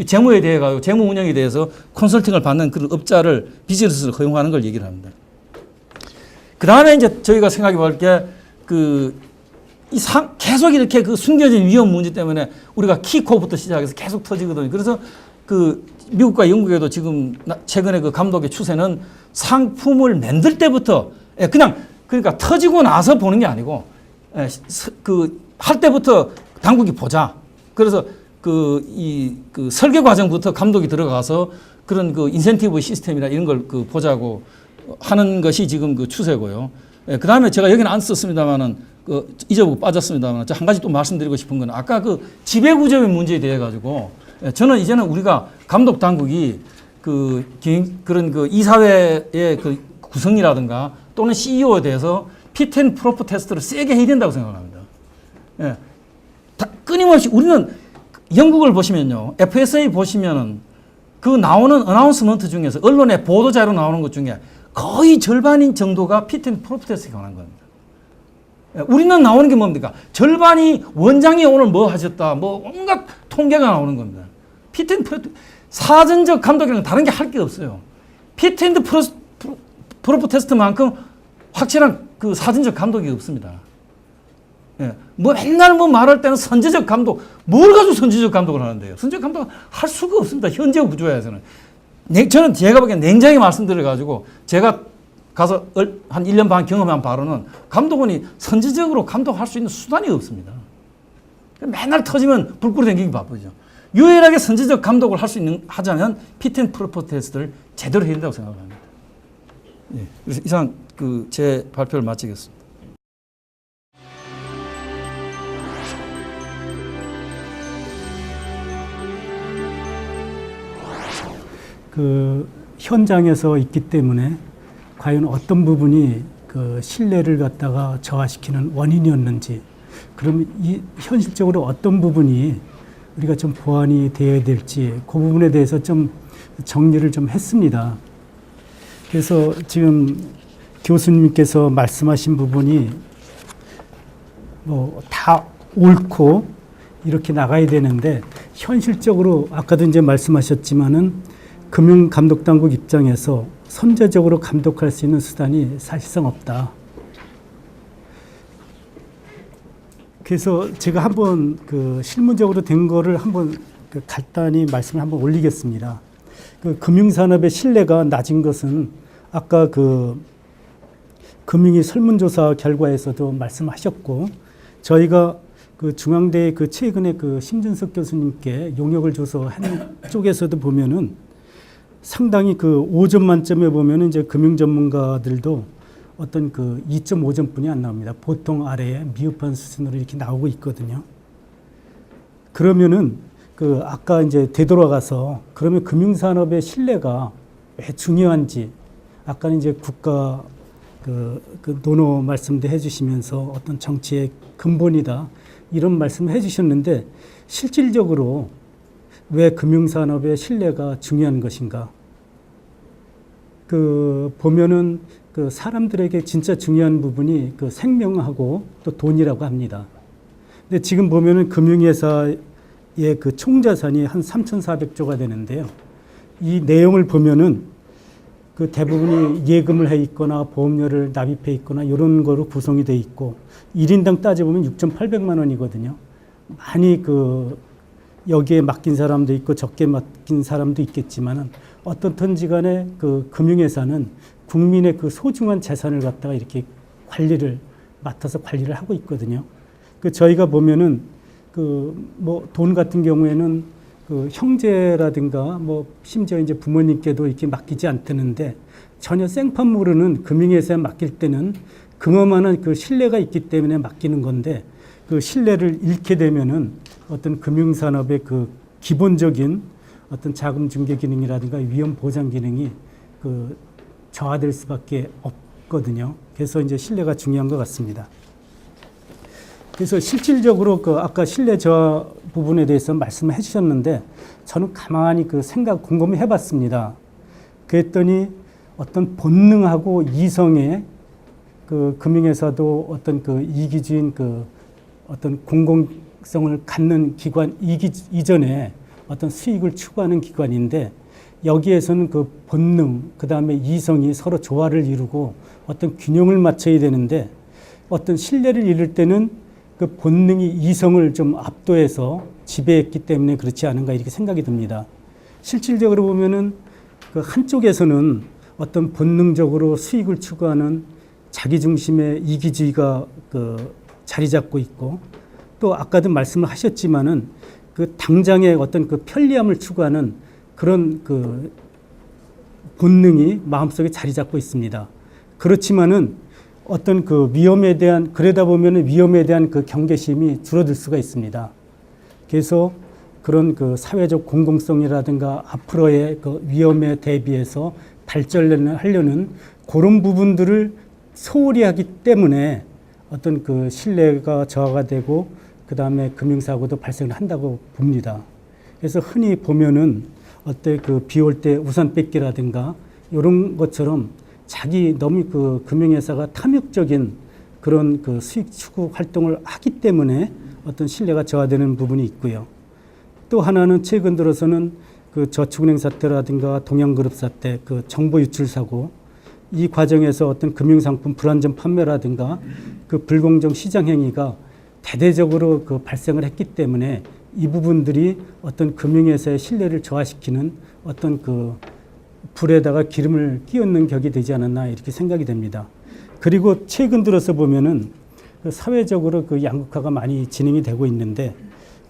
Speaker 1: 재무에 대해 가지고 재무 운영에 대해서 컨설팅을 받는 그런 업자를 비즈니스를 허용하는 걸 얘기를 합니다. 그 다음에 이제 저희가 생각해 볼 게 계속 이렇게 그 숨겨진 위험 문제 때문에 우리가 키코부터 시작해서 계속 터지거든요. 그래서 그 미국과 영국에도 지금 최근에 그 감독의 추세는 상품을 만들 때부터 그러니까 터지고 나서 보는 게 아니고 할 때부터 당국이 보자. 그래서 그 설계 과정부터 감독이 들어가서 그런 그 인센티브 시스템이나 이런 걸 보자고 하는 것이 지금 그 추세고요. 그 다음에 제가 여기는 안 썼습니다만은 잊어보고 빠졌습니다만 한 가지 또 말씀드리고 싶은 건 아까 그 지배구조의 문제에 대해 가지고 저는 이제는 우리가 감독 당국이 그런 그 이사회의 그 구성이라든가 또는 CEO에 대해서 피트 앤 프로퍼 테스트를 세게 해야 된다고 생각합니다. 예. 끊임없이 우리는 영국을 보시면요. FSA 보시면은 그 나오는 어나운스먼트 중에서 언론의 보도자료 나오는 것 중에 거의 절반인 정도가 피트 앤 프로퍼 테스트에 관한 겁니다. 예. 우리는 나오는 게 뭡니까? 절반이 원장이 오늘 뭐 하셨다. 뭐 온갖 통계가 나오는 겁니다. 피트 앤 사전적 감독이랑 다른 게 할 게 없어요. 피트 앤 프로퍼 테스트만큼 확실한 그 사전적 감독이 없습니다. 예. 뭐 맨날 뭐 말할 때는 선제적 감독, 뭘 가지고 선제적 감독을 하는데요? 선제적 감독을 할 수가 없습니다. 현재 구조에서는. 저는 제가 보기엔 냉정히 말씀드려가지고 제가 가서 한 1년 반 경험한 바로는 감독원이 선제적으로 감독할 수 있는 수단이 없습니다. 맨날 터지면 불 끄러 다니기 바쁘죠. 유일하게 선제적 감독을 하자면 피트 앤 프로퍼 테스트를 제대로 해야 된다고 생각합니다. 예. 그래서 이상 제 발표를 마치겠습니다.
Speaker 2: 그 현장에서 있기 때문에 과연 어떤 부분이 그 신뢰를 갖다가 저하시키는 원인이었는지, 그러면 현실적으로 어떤 부분이 우리가 좀 보완이 되어야 될지 그 부분에 대해서 좀 정리를 좀 했습니다. 그래서 지금 교수님께서 말씀하신 부분이 뭐 다 옳고 이렇게 나가야 되는데 현실적으로 아까도 이제 말씀하셨지만은 금융감독당국 입장에서 선제적으로 감독할 수 있는 수단이 사실상 없다. 그래서 제가 한번 실무적으로 된 거를 한번 간단히 말씀을 한번 올리겠습니다. 금융산업의 신뢰가 낮은 것은 아까 금융위 설문조사 결과에서도 말씀하셨고, 저희가 중앙대 최근에 심준석 교수님께 용역을 줘서 한 쪽에서도 보면은 상당히 5점 만점에 보면은 이제 금융 전문가들도 어떤 2.5점 뿐이 안 나옵니다. 보통 아래에 미흡한 수준으로 이렇게 나오고 있거든요. 그러면은 그 아까 이제 되돌아가서 그러면 금융산업의 신뢰가 왜 중요한지 아까는 이제 국가 그 논어 말씀도 해주시면서 어떤 정치의 근본이다 이런 말씀을 해주셨는데 실질적으로 왜 금융산업의 신뢰가 중요한 것인가? 그 보면은 그 사람들에게 진짜 중요한 부분이 그 생명하고 또 돈이라고 합니다. 근데 지금 보면은 금융회사의 그 총자산이 한 3,400조가 되는데요. 이 내용을 보면은 그 대부분이 예금을 해 있거나 보험료를 납입해 있거나 이런 거로 구성이 돼 있고 1인당 따져보면 6,800만 원이거든요. 많이 그 여기에 맡긴 사람도 있고 적게 맡긴 사람도 있겠지만은 어떻든지 간에 그 금융회사는 국민의 그 소중한 재산을 갖다가 이렇게 맡아서 관리를 하고 있거든요. 그 저희가 보면은 그 뭐 돈 같은 경우에는 그 형제라든가 뭐 심지어 이제 부모님께도 이렇게 맡기지 않드는데 전혀 생판 모르는 금융회사에 맡길 때는 그만한 그 신뢰가 있기 때문에 맡기는 건데 그 신뢰를 잃게 되면은 어떤 금융산업의 그 기본적인 어떤 자금 중개 기능이라든가 위험 보장 기능이 그 저하될 수밖에 없거든요. 그래서 이제 신뢰가 중요한 것 같습니다. 그래서 실질적으로 그 아까 신뢰 저하 부분에 대해서 말씀을 해주셨는데 저는 가만히 그 생각 곰곰이 해봤습니다. 그랬더니 어떤 본능하고 이성의 그 금융회사도 어떤 그 이기주의인 그 어떤 공공성을 갖는 기관 이전에 어떤 수익을 추구하는 기관인데 여기에서는 그 본능, 그 다음에 이성이 서로 조화를 이루고 어떤 균형을 맞춰야 되는데 어떤 신뢰를 잃을 때는 그 본능이 이성을 좀 압도해서 지배했기 때문에 그렇지 않은가 이렇게 생각이 듭니다. 실질적으로 보면은 그 한쪽에서는 어떤 본능적으로 수익을 추구하는 자기 중심의 이기주의가 그 자리 잡고 있고 또 아까도 말씀을 하셨지만은 그 당장의 어떤 그 편리함을 추구하는 그런 그 본능이 마음속에 자리 잡고 있습니다. 그렇지만은 어떤 그 위험에 대한 그러다 보면은 위험에 대한 그 경계심이 줄어들 수가 있습니다. 그래서 그런 그 사회적 공공성이라든가 앞으로의 그 위험에 대비해서 발전을 하려는 그런 부분들을 소홀히 하기 때문에 어떤 그 신뢰가 저하가 되고 그 다음에 금융사고도 발생을 한다고 봅니다. 그래서 흔히 보면은 어때 그 비 올 때 우산 뺏기라든가 이런 것처럼 자기 너무 그 금융회사가 탐욕적인 그런 그 수익 추구 활동을 하기 때문에 어떤 신뢰가 저하되는 부분이 있고요. 또 하나는 최근 들어서는 그 저축은행 사태라든가 동양그룹 사태, 그 정보 유출 사고 이 과정에서 어떤 금융상품 불안전 판매라든가 그 불공정 시장 행위가 대대적으로 그 발생을 했기 때문에 이 부분들이 어떤 금융회사의 신뢰를 저하시키는 어떤 그 불에다가 기름을 끼얹는 격이 되지 않았나 이렇게 생각이 됩니다. 그리고 최근 들어서 보면은 그 사회적으로 그 양극화가 많이 진행이 되고 있는데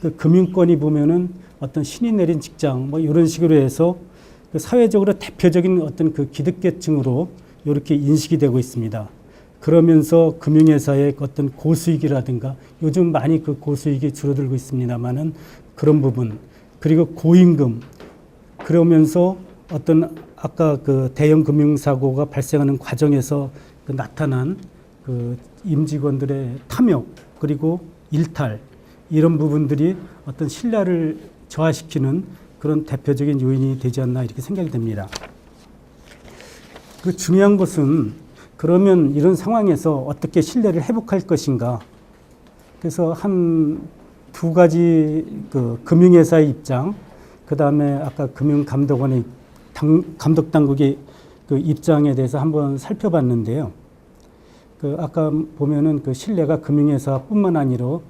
Speaker 2: 그 금융권이 보면은 어떤 신이 내린 직장 뭐 이런 식으로 해서 그 사회적으로 대표적인 어떤 그 기득계층으로 이렇게 인식이 되고 있습니다. 그러면서 금융회사의 어떤 고수익이라든가 요즘 많이 그 고수익이 줄어들고 있습니다만은 그런 부분 그리고 고임금 그러면서 어떤 아까 그 대형 금융사고가 발생하는 과정에서 그 나타난 그 임직원들의 탐욕 그리고 일탈 이런 부분들이 어떤 신뢰를 저하시키는 그런 대표적인 요인이 되지 않나 이렇게 생각이 됩니다. 그 중요한 것은 그러면 이런 상황에서 어떻게 신뢰를 회복할 것인가. 그래서 한 두 가지 그 금융회사의 입장, 그 다음에 아까 금융감독원의 감독당국의 그 입장에 대해서 한번 살펴봤는데요. 그 아까 보면은 그 신뢰가 금융회사뿐만 아니라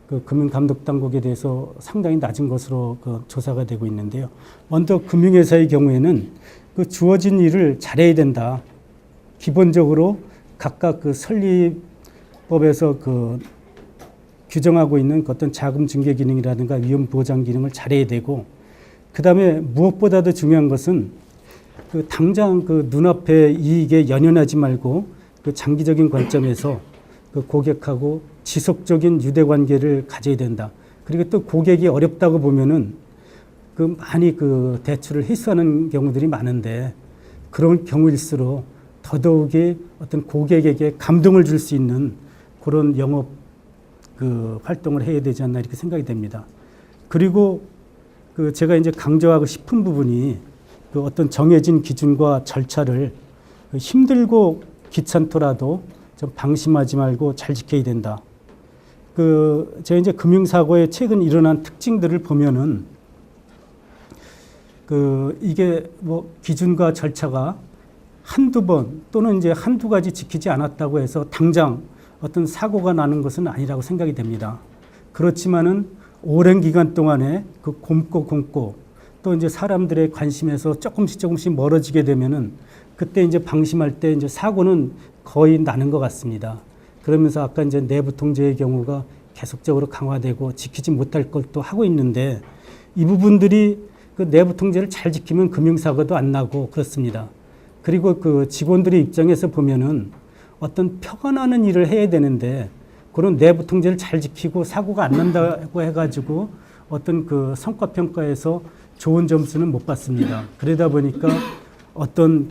Speaker 2: 그 금융감독당국에 대해서 상당히 낮은 것으로 그 조사가 되고 있는데요. 먼저 금융회사의 경우에는 그 주어진 일을 잘해야 된다. 기본적으로 각각 그 설립법에서 그 규정하고 있는 어떤 자금 중개 기능이라든가 위험 보장 기능을 잘해야 되고, 그 다음에 무엇보다도 중요한 것은 그 당장 그 눈앞의 이익에 연연하지 말고 그 장기적인 관점에서 그 고객하고 지속적인 유대 관계를 가져야 된다. 그리고 또 고객이 어렵다고 보면은 많이 대출을 희소하는 경우들이 많은데 그런 경우일수록 더더욱이 어떤 고객에게 감동을 줄 수 있는 그런 영업 활동을 해야 되지 않나 이렇게 생각이 됩니다. 그리고 제가 이제 강조하고 싶은 부분이 어떤 정해진 기준과 절차를 힘들고 귀찮더라도 좀 방심하지 말고 잘 지켜야 된다. 제가 이제 금융사고에 최근 일어난 특징들을 보면은 이게 뭐 기준과 절차가 한두 번 또는 이제 한두 가지 지키지 않았다고 해서 당장 어떤 사고가 나는 것은 아니라고 생각이 됩니다. 그렇지만은 오랜 기간 동안에 곰고 또 이제 사람들의 관심에서 조금씩 멀어지게 되면은 그때 이제 방심할 때 이제 사고는 거의 나는 것 같습니다. 그러면서 아까 이제 내부 통제의 경우가 계속적으로 강화되고 지키지 못할 것도 하고 있는데 이 부분들이 내부 통제를 잘 지키면 금융사고도 안 나고 그렇습니다. 그리고 직원들의 입장에서 보면은 어떤 표가 나는 일을 해야 되는데 그런 내부 통제를 잘 지키고 사고가 안 난다고 해가지고 어떤 성과평가에서 좋은 점수는 못 받습니다. 그러다 보니까 어떤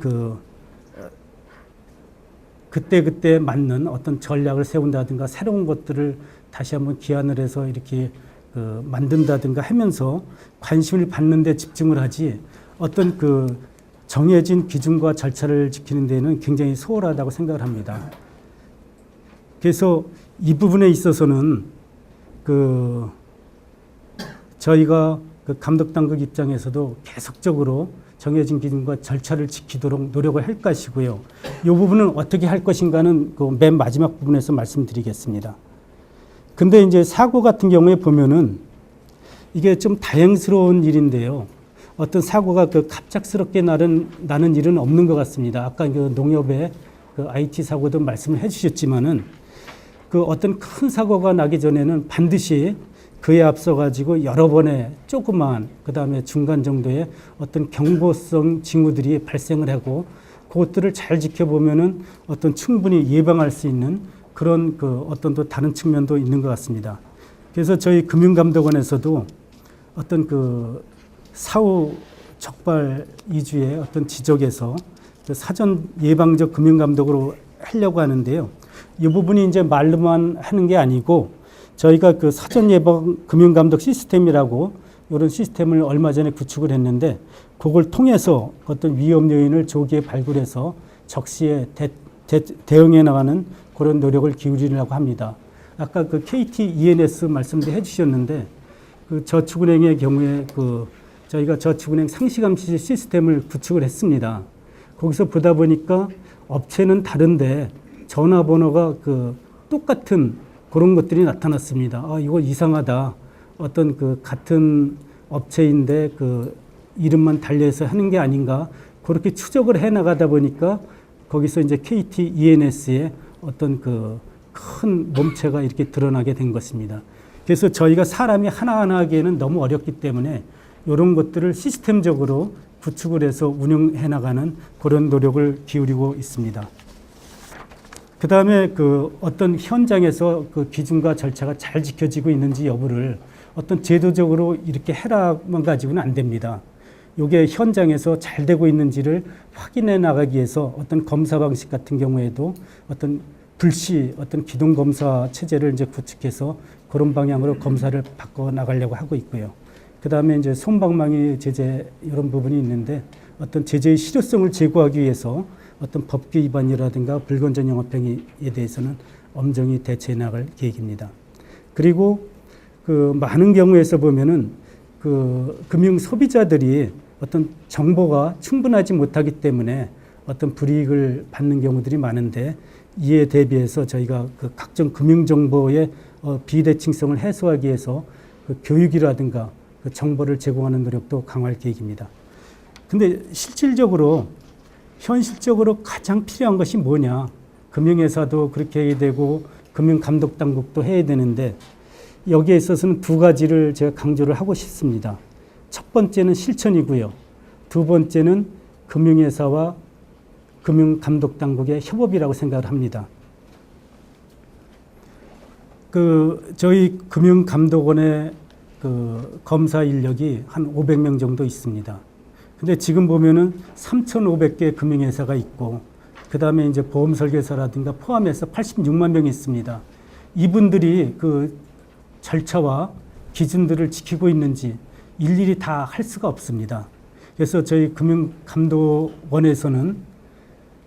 Speaker 2: 그때 맞는 어떤 전략을 세운다든가 새로운 것들을 다시 한번 기한을 해서 이렇게 만든다든가 하면서 관심을 받는 데 집중을 하지 어떤 정해진 기준과 절차를 지키는 데는 굉장히 소홀하다고 생각을 합니다. 그래서 이 부분에 있어서는 저희가 감독당국 입장에서도 계속적으로 정해진 기준과 절차를 지키도록 노력을 할 것이고요. 이 부분은 어떻게 할 것인가는 맨 마지막 부분에서 말씀드리겠습니다. 근데 이제 사고 같은 경우에 보면은 이게 좀 다행스러운 일인데요. 어떤 사고가 갑작스럽게 나는 일은 없는 것 같습니다. 아까 농협의 IT 사고도 말씀을 해주셨지만은 어떤 큰 사고가 나기 전에는 반드시 그에 앞서 가지고 여러 번의 조그만 그다음에 중간 정도의 어떤 경보성 징후들이 발생을 하고 그것들을 잘 지켜보면은 어떤 충분히 예방할 수 있는 그런 어떤 또 다른 측면도 있는 것 같습니다. 그래서 저희 금융감독원에서도 어떤 사후 적발 이주의 어떤 지적에서 사전 예방적 금융감독으로 하려고 하는데요. 이 부분이 이제 말로만 하는 게 아니고 저희가 사전 예방 금융감독 시스템이라고 이런 시스템을 얼마 전에 구축을 했는데 그걸 통해서 어떤 위험 요인을 조기에 발굴해서 적시에 대응해 나가는 그런 노력을 기울이려고 합니다. 아까 KT ENS 말씀도 해주셨는데 저축은행의 경우에 저희가 저축은행 상시감시 시스템을 구축을 했습니다. 거기서 보다 보니까 업체는 다른데 전화번호가 똑같은 그런 것들이 나타났습니다. 이거 이상하다. 어떤 같은 업체인데 이름만 달려서 하는 게 아닌가. 그렇게 추적을 해 나가다 보니까 거기서 이제 KT ENS의 어떤 큰 몸체가 이렇게 드러나게 된 것입니다. 그래서 저희가 사람이 하나하나 하기에는 너무 어렵기 때문에 이런 것들을 시스템적으로 구축을 해서 운영해 나가는 그런 노력을 기울이고 있습니다. 그 다음에 어떤 현장에서 기준과 절차가 잘 지켜지고 있는지 여부를 어떤 제도적으로 이렇게 해라만 가지고는 안 됩니다. 이게 현장에서 잘 되고 있는지를 확인해 나가기 위해서 어떤 검사 방식 같은 경우에도 어떤 불시 어떤 기동 검사 체제를 이제 구축해서 그런 방향으로 검사를 바꿔 나가려고 하고 있고요. 그 다음에 이제 솜방망이 제재 이런 부분이 있는데 어떤 제재의 실효성을 제고하기 위해서 어떤 법규 위반이라든가 불건전 영업행위에 대해서는 엄정히 대처해 나갈 계획입니다. 그리고 많은 경우에서 보면은 금융 소비자들이 어떤 정보가 충분하지 못하기 때문에 어떤 불이익을 받는 경우들이 많은데 이에 대비해서 저희가 각종 금융 정보의 비대칭성을 해소하기 위해서 교육이라든가 정보를 제공하는 노력도 강화할 계획입니다. 근데 현실적으로 가장 필요한 것이 뭐냐? 금융회사도 그렇게 해야 되고 금융감독당국도 해야 되는데 여기에 있어서는 두 가지를 제가 강조를 하고 싶습니다. 첫 번째는 실천이고요. 두 번째는 금융회사와 금융감독당국의 협업이라고 생각을 합니다. 저희 금융감독원의 그 검사 인력이 한 500명 정도 있습니다. 근데 지금 보면은 3,500개 금융회사가 있고, 그 다음에 이제 보험 설계사라든가 포함해서 86만 명이 있습니다. 이분들이 그 절차와 기준들을 지키고 있는지 일일이 다 할 수가 없습니다. 그래서 저희 금융감독원에서는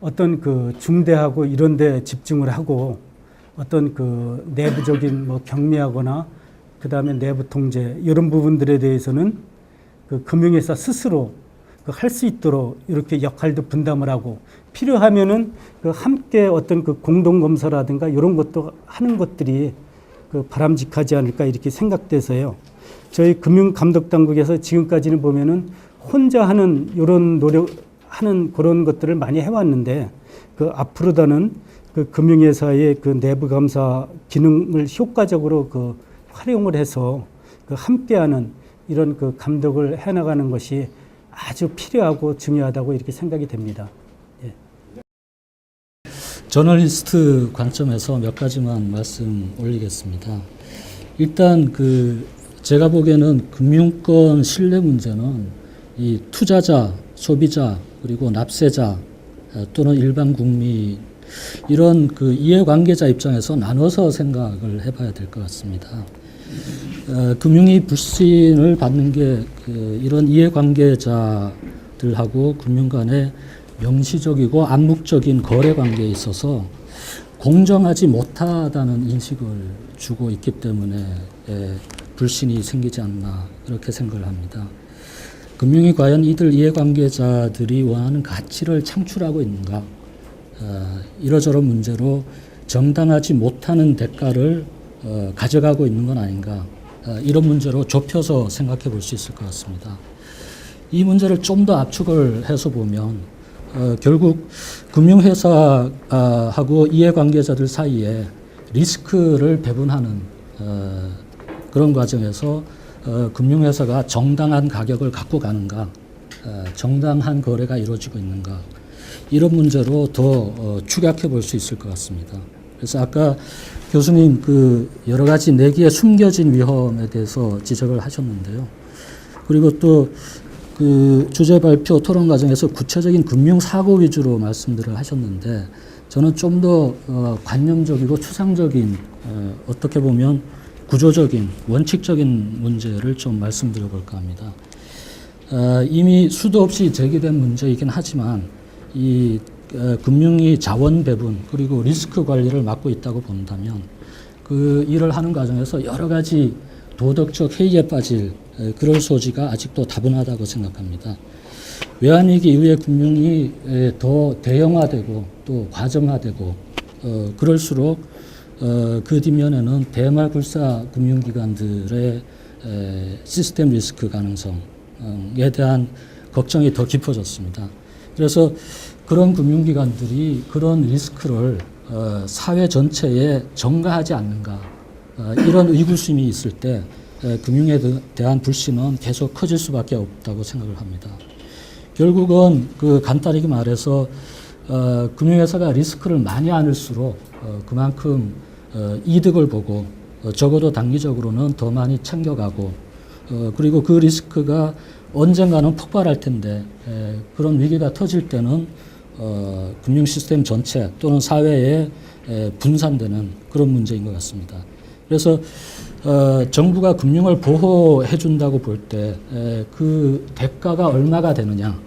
Speaker 2: 어떤 그 중대하고 이런 데 집중을 하고, 어떤 그 내부적인 뭐 경미하거나 그 다음에 내부 통제 이런 부분들에 대해서는 그 금융회사 스스로 그 할 수 있도록 이렇게 역할도 분담을 하고, 필요하면은 그 함께 어떤 그 공동검사라든가 이런 것도 하는 것들이 그 바람직하지 않을까 이렇게 생각돼서요. 저희 금융감독당국에서 지금까지는 보면은 혼자 하는 이런 노력하는 그런 것들을 많이 해왔는데, 그 앞으로다는 그 금융회사의 그 내부 감사 기능을 효과적으로 그 활용을 해서 그 함께하는 이런 그 감독을 해나가는 것이 아주 필요하고 중요하다고 이렇게 생각이 됩니다. 예.
Speaker 3: 저널리스트 관점에서 몇 가지만 말씀 올리겠습니다. 일단 그 제가 보기에는 금융권 신뢰 문제는 이 투자자, 소비자, 그리고 납세자 또는 일반 국민 이런 그 이해관계자 입장에서 나눠서 생각을 해봐야 될 것 같습니다. 금융위 불신을 받는 게 그 이런 이해관계자들하고 금융 간의 명시적이고 암묵적인 거래 관계에 있어서 공정하지 못하다는 인식을 주고 있기 때문에 불신이 생기지 않나 이렇게 생각을 합니다. 금융이 과연 이들 이해관계자들이 원하는 가치를 창출하고 있는가, 이러저런 문제로 정당하지 못하는 대가를 가져가고 있는 건 아닌가, 이런 문제로 좁혀서 생각해 볼 수 있을 것 같습니다. 이 문제를 좀 더 압축을 해서 보면 결국 금융회사하고 이해관계자들 사이에 리스크를 배분하는 그런 과정에서 금융회사가 정당한 가격을 갖고 가는가, 정당한 거래가 이루어지고 있는가, 이런 문제로 더 축약해 볼 수 있을 것 같습니다. 그래서 아까 교수님 그 여러 가지 내기에 숨겨진 위험에 대해서 지적을 하셨는데요. 그리고 또 그 주제 발표 토론 과정에서 구체적인 금융 사고 위주로 말씀들을 하셨는데, 저는 좀 더 관념적이고 추상적인 어떻게 보면 구조적인 원칙적인 문제를 좀 말씀드려 볼까 합니다. 이미 수도 없이 제기된 문제이긴 하지만 이 금융이 자원 배분 그리고 리스크 관리를 맡고 있다고 본다면 그 일을 하는 과정에서 여러 가지 도덕적 해이에 빠질 그럴 소지가 아직도 다분하다고 생각합니다. 외환위기 이후에 금융이 더 대형화되고 또 과정화되고 그럴수록 그 뒷면에는 대말굴사 금융기관들의 시스템 리스크 가능성에 대한 걱정이 더 깊어졌습니다. 그래서 그런 금융기관들이 그런 리스크를 사회 전체에 전가하지 않는가, 이런 의구심이 있을 때 금융에 대한 불신은 계속 커질 수밖에 없다고 생각을 합니다. 결국은 그 간단하게 말해서 금융회사가 리스크를 많이 안을수록 그만큼 이득을 보고 적어도 단기적으로는 더 많이 챙겨가고 그리고 그 리스크가 언젠가는 폭발할 텐데 그런 위기가 터질 때는 금융 시스템 전체 또는 사회에 분산되는 그런 문제인 것 같습니다. 그래서 정부가 금융을 보호해 준다고 볼 때 그 대가가 얼마가 되느냐,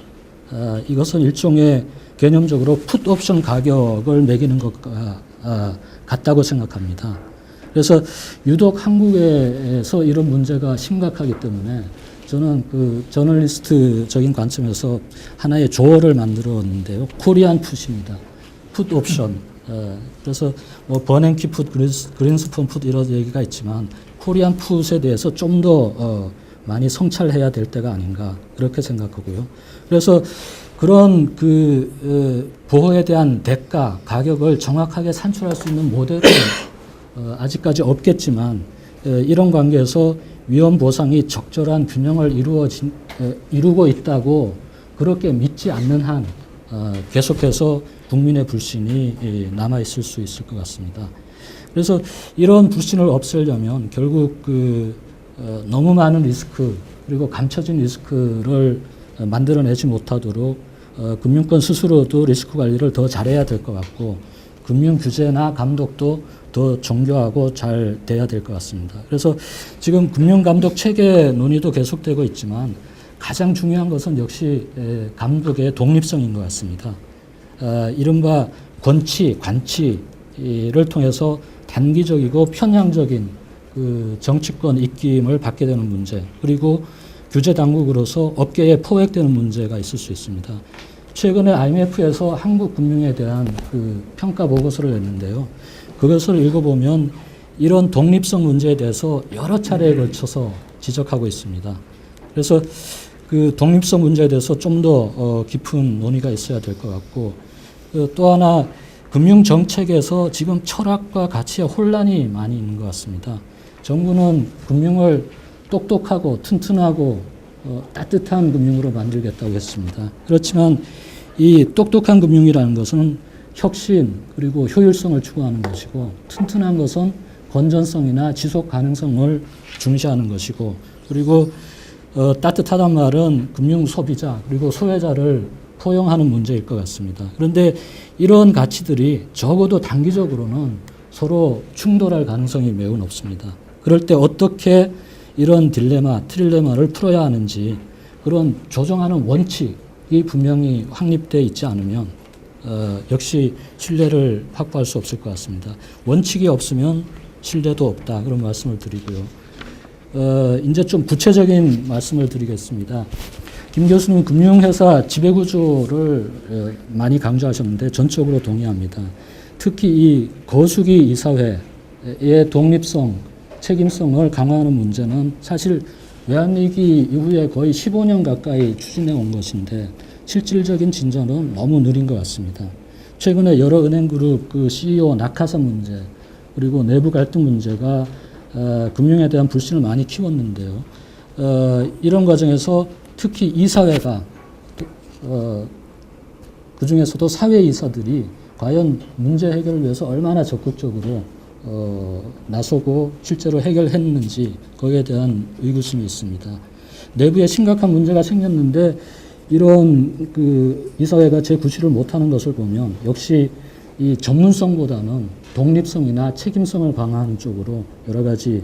Speaker 3: 이것은 일종의 개념적으로 풋 옵션 가격을 매기는 것과 같다고 생각합니다. 그래서 유독 한국에서 이런 문제가 심각하기 때문에 저는 그 저널리스트적인 관점에서 하나의 조어를 만들었는데요. 코리안 풋입니다. 풋 옵션. 그래서 뭐 버냉키 풋, 그린스폰 풋 이런 얘기가 있지만 코리안 풋에 대해서 좀 더 많이 성찰해야 될 때가 아닌가 그렇게 생각하고요. 그래서 그런 그 보호에 대한 대가, 가격을 정확하게 산출할 수 있는 모델은 아직까지 없겠지만 이런 관계에서 위험 보상이 적절한 균형을 이루고 있다고 그렇게 믿지 않는 한 계속해서 국민의 불신이 남아 있을 수 있을 것 같습니다. 그래서 이런 불신을 없애려면 결국 그 너무 많은 리스크 그리고 감춰진 리스크를 만들어내지 못하도록 금융권 스스로도 리스크 관리를 더 잘해야 될 것 같고 금융 규제나 감독도 더 정교하고 잘 돼야 될 것 같습니다. 그래서 지금 금융감독 체계 논의도 계속되고 있지만 가장 중요한 것은 역시 감독의 독립성인 것 같습니다. 이른바 권치, 관치를 통해서 단기적이고 편향적인 그 정치권 입김을 받게 되는 문제, 그리고 규제 당국으로서 업계에 포획되는 문제가 있을 수 있습니다. 최근에 IMF에서 한국 금융에 대한 그 평가 보고서를 냈는데요. 그것을 읽어보면 이런 독립성 문제에 대해서 여러 차례에 걸쳐서 지적하고 있습니다. 그래서 그 독립성 문제에 대해서 좀 더 깊은 논의가 있어야 될 것 같고, 또 하나 금융 정책에서 지금 철학과 가치에 혼란이 많이 있는 것 같습니다. 정부는 금융을 똑똑하고 튼튼하고 따뜻한 금융으로 만들겠다고 했습니다. 그렇지만 이 똑똑한 금융이라는 것은 혁신 그리고 효율성을 추구하는 것이고, 튼튼한 것은 건전성이나 지속 가능성을 중시하는 것이고, 그리고 따뜻하단 말은 금융 소비자 그리고 소외자를 포용하는 문제일 것 같습니다. 그런데 이런 가치들이 적어도 단기적으로는 서로 충돌할 가능성이 매우 높습니다. 그럴 때 어떻게 이런 딜레마, 트릴레마를 풀어야 하는지, 그런 조정하는 원칙이 분명히 확립되어 있지 않으면 역시 신뢰를 확보할 수 없을 것 같습니다. 원칙이 없으면 신뢰도 없다, 그런 말씀을 드리고요. 이제 좀 구체적인 말씀을 드리겠습니다. 김 교수님 금융회사 지배구조를 많이 강조하셨는데 전적으로 동의합니다. 특히 이 거수기 이사회의 독립성, 책임성을 강화하는 문제는 사실 외환위기 이후에 거의 15년 가까이 추진해 온 것인데 실질적인 진전은 너무 느린 것 같습니다. 최근에 여러 은행그룹 그 CEO 낙하산 문제, 그리고 내부 갈등 문제가 금융에 대한 불신을 많이 키웠는데요. 이런 과정에서 특히 이사회가 그중에서도 사회이사들이 과연 문제 해결을 위해서 얼마나 적극적으로 나서고 실제로 해결했는지 거기에 대한 의구심이 있습니다. 내부에 심각한 문제가 생겼는데 이런 그 이사회가 제9시를 못하는 것을 보면 역시 이 전문성보다는 독립성이나 책임성을 강화하는 쪽으로 여러 가지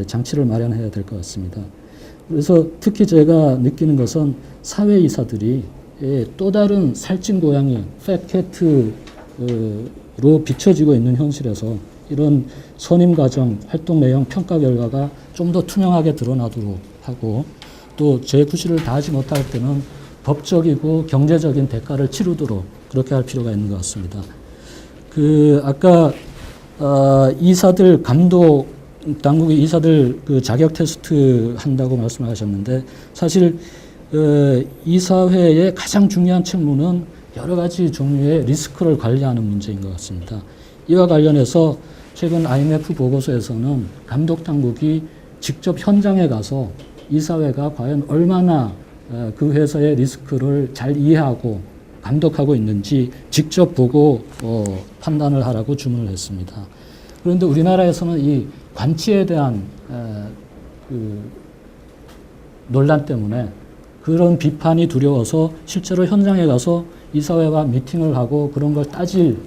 Speaker 3: 장치를 마련해야 될 것 같습니다. 그래서 특히 제가 느끼는 것은 사회이사들이 또 다른 살찐 고양이, 팻캣으로 비춰지고 있는 현실에서 이런 선임 과정, 활동 내용, 평가 결과가 좀 더 투명하게 드러나도록 하고, 또 제9시를 다하지 못할 때는 법적이고 경제적인 대가를 치르도록 그렇게 할 필요가 있는 것 같습니다. 아까 이사들 감독 당국의 이사들 그 자격 테스트 한다고 말씀을 하셨는데, 사실 이사회의 가장 중요한 책무는 여러 가지 종류의 리스크를 관리하는 문제인 것 같습니다. 이와 관련해서 최근 IMF 보고서에서는 감독 당국이 직접 현장에 가서 이사회가 과연 얼마나 그 회사의 리스크를 잘 이해하고 감독하고 있는지 직접 보고 판단을 하라고 주문을 했습니다. 그런데 우리나라에서는 이 관치에 대한 그 논란 때문에 그런 비판이 두려워서 실제로 현장에 가서 이사회와 미팅을 하고 그런 걸 따질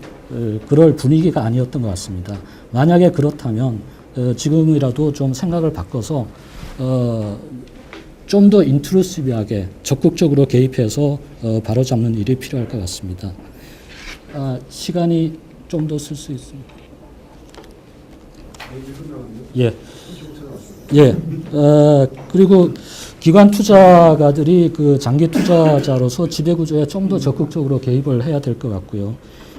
Speaker 3: 그럴 분위기가 아니었던 것 같습니다. 만약에 그렇다면 지금이라도 좀 생각을 바꿔서 좀 더 인트루시브하게 적극적으로 개입해서 바로잡는 일이 필요할 것 같습니다. 시간이 좀 더 쓸 수 있습니다. 예. 예. 그리고 기관 투자가들이 그 장기 투자자로서 지배구조에 좀 더 적극적으로 개입을 해야 될 것 같고요.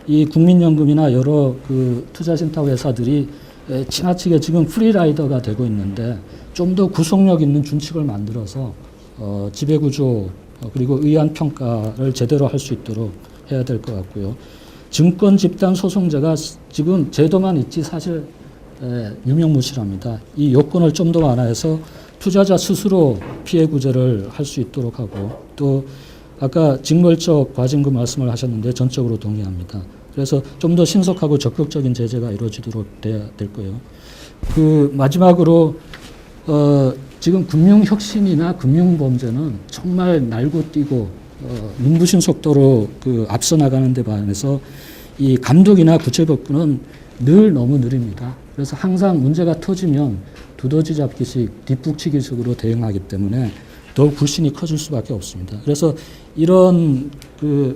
Speaker 3: 이 국민연금이나 여러 그 투자신탁 회사들이 지나치게 지금 프리라이더가 되고 있는데 좀 더 구속력 있는 준칙을 만들어서 지배구조 그리고 의안 평가를 제대로 할 수 있도록 해야 될 것 같고요. 증권 집단 소송제가 지금 제도만 있지 사실 유명무실합니다. 이 요건을 좀 더 완화해서 투자자 스스로 피해 구제를 할 수 있도록 하고, 또 아까 징벌적 과징금 말씀을 하셨는데 전적으로 동의합니다. 그래서 좀 더 신속하고 적극적인 제재가 이루어지도록 돼야 될 거예요. 그 마지막으로 지금 금융혁신이나 금융범죄는 정말 날고 뛰고 눈부신 속도로 앞서 나가는 데 반해서 이 감독이나 구체법부는 늘 너무 느립니다. 그래서 항상 문제가 터지면 두더지 잡기식, 뒷북치기식으로 대응하기 때문에 더욱 불신이 커질 수밖에 없습니다. 그래서 이런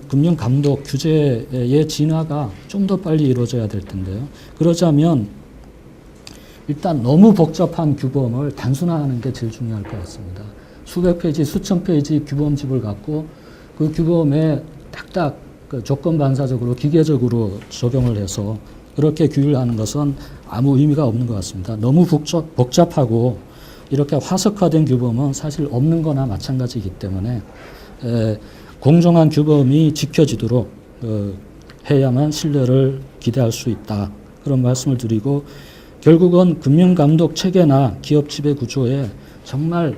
Speaker 3: 금융감독 규제의 진화가 좀 더 빨리 이루어져야 될 텐데요. 그러자면 일단 너무 복잡한 규범을 단순화하는 게 제일 중요할 것 같습니다. 수백 페이지, 수천 페이지 규범집을 갖고 그 규범에 딱딱 조건 반사적으로 기계적으로 적용을 해서 그렇게 규율하는 것은 아무 의미가 없는 것 같습니다. 너무 복잡하고 이렇게 화석화된 규범은 사실 없는 거나 마찬가지이기 때문에 공정한 규범이 지켜지도록 해야만 신뢰를 기대할 수 있다. 그런 말씀을 드리고 결국은 금융감독 체계나 기업 지배 구조에 정말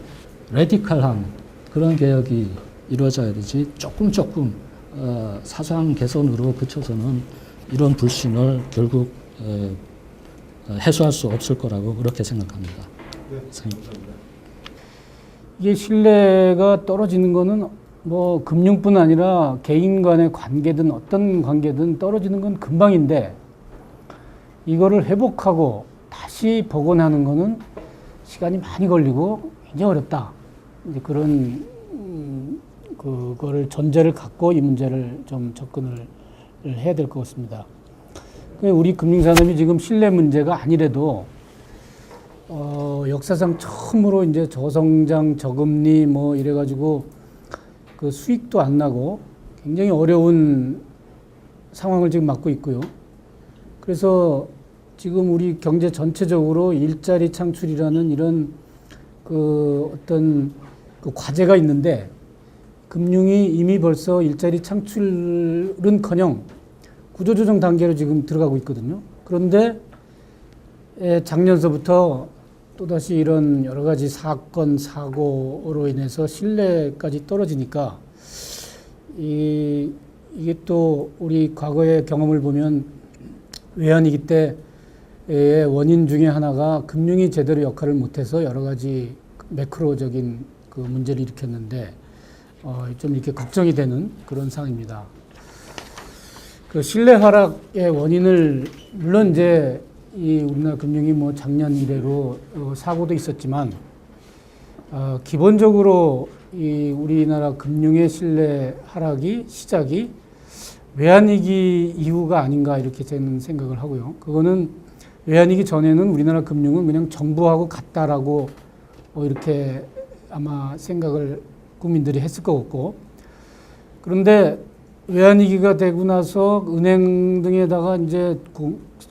Speaker 3: 레디컬한 그런 개혁이 이루어져야 되지 조금 사소한 개선으로 그쳐서는 이런 불신을 결국 해소할 수 없을 거라고 그렇게 생각합니다.
Speaker 4: 네, 감사합니다.
Speaker 2: 이게 신뢰가 떨어지는 거는 뭐 금융뿐 아니라 개인 간의 관계든 어떤 관계든 떨어지는 건 금방인데 이거를 회복하고 다시 복원하는 거는 시간이 많이 걸리고 굉장히 어렵다. 이제 그런 그거를 전제를 갖고 이 문제를 좀 접근을 해야 될 것 같습니다. 우리 금융산업이 지금 신뢰 문제가 아니래도 역사상 처음으로 이제 저성장, 저금리 뭐 이래가지고 그 수익도 안 나고 굉장히 어려운 상황을 지금 맞고 있고요. 그래서 지금 우리 경제 전체적으로 일자리 창출이라는 이런 그 어떤 그 과제가 있는데 금융이 이미 벌써 일자리 창출은커녕 구조조정 단계로 지금 들어가고 있거든요. 그런데 작년서부터 또다시 이런 여러 가지 사건, 사고로 인해서 신뢰까지 떨어지니까 이게 또 우리 과거의 경험을 보면 외환위기 때의 원인 중에 하나가 금융이 제대로 역할을 못해서 여러 가지 매크로적인 그 문제를 일으켰는데 좀 이렇게 걱정이 되는 그런 상황입니다. 그 신뢰 하락의 원인을 물론 이제 이 우리나라 금융이 뭐 작년 이래로 사고도 있었지만 기본적으로 이 우리나라 금융의 신뢰 하락이 시작이 외환위기 이후가 아닌가 이렇게 저는 생각을 하고요. 그거는 외환위기 전에는 우리나라 금융은 그냥 정부하고 같다라고 이렇게 아마 생각을 국민들이 했을 것 같고 그런데 외환위기가 되고 나서 은행 등에다가 이제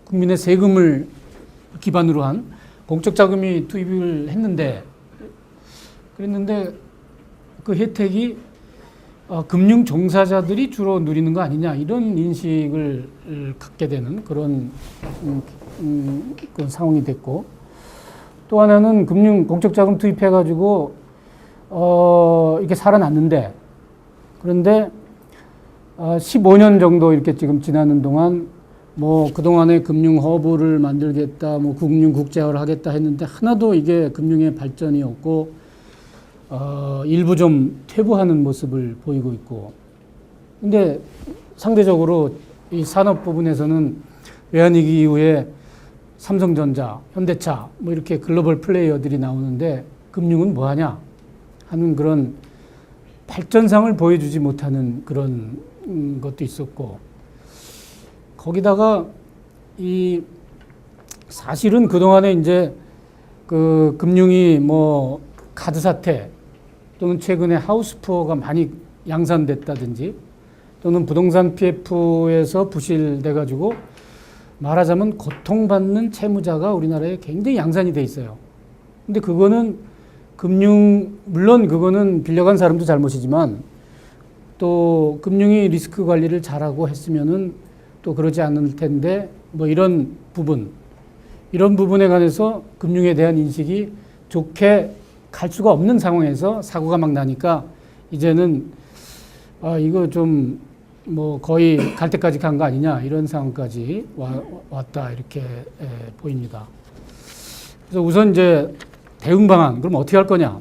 Speaker 2: 국민의 세금을 기반으로 한 공적 자금이 투입을 했는데 그랬는데 그 혜택이 금융 종사자들이 주로 누리는 거 아니냐 이런 인식을 갖게 되는 그런 상황이 됐고 또 하나는 금융 공적 자금 투입해 가지고 이렇게 살아났는데 그런데 15년 정도 이렇게 지금 지나는 동안 뭐 그동안에 금융 허브를 만들겠다, 뭐 금융 국제화를 하겠다 했는데 하나도 이게 금융의 발전이 없고 일부 좀 퇴보하는 모습을 보이고 있고 근데 상대적으로 이 산업 부분에서는 외환위기 이후에 삼성전자, 현대차 뭐 이렇게 글로벌 플레이어들이 나오는데 금융은 뭐 하냐 하는 그런 발전상을 보여주지 못하는 그런 것도 있었고 거기다가 이 사실은 그동안에 이제 그 금융이 뭐 카드 사태 또는 최근에 하우스푸어가 많이 양산됐다든지 또는 부동산 PF에서 부실돼 가지고 말하자면 고통받는 채무자가 우리나라에 굉장히 양산이 돼 있어요. 근데 그거는 물론 그거는 빌려간 사람도 잘못이지만 또 금융이 리스크 관리를 잘하고 했으면은 또 그러지 않을 텐데 뭐 이런 부분에 관해서 금융에 대한 인식이 좋게 갈 수가 없는 상황에서 사고가 막 나니까 이제는 이거 좀 뭐 거의 갈 때까지 간 거 아니냐 이런 상황까지 왔다 이렇게 보입니다. 그래서 우선 이제
Speaker 4: 대응 방안, 그럼 어떻게 할 거냐?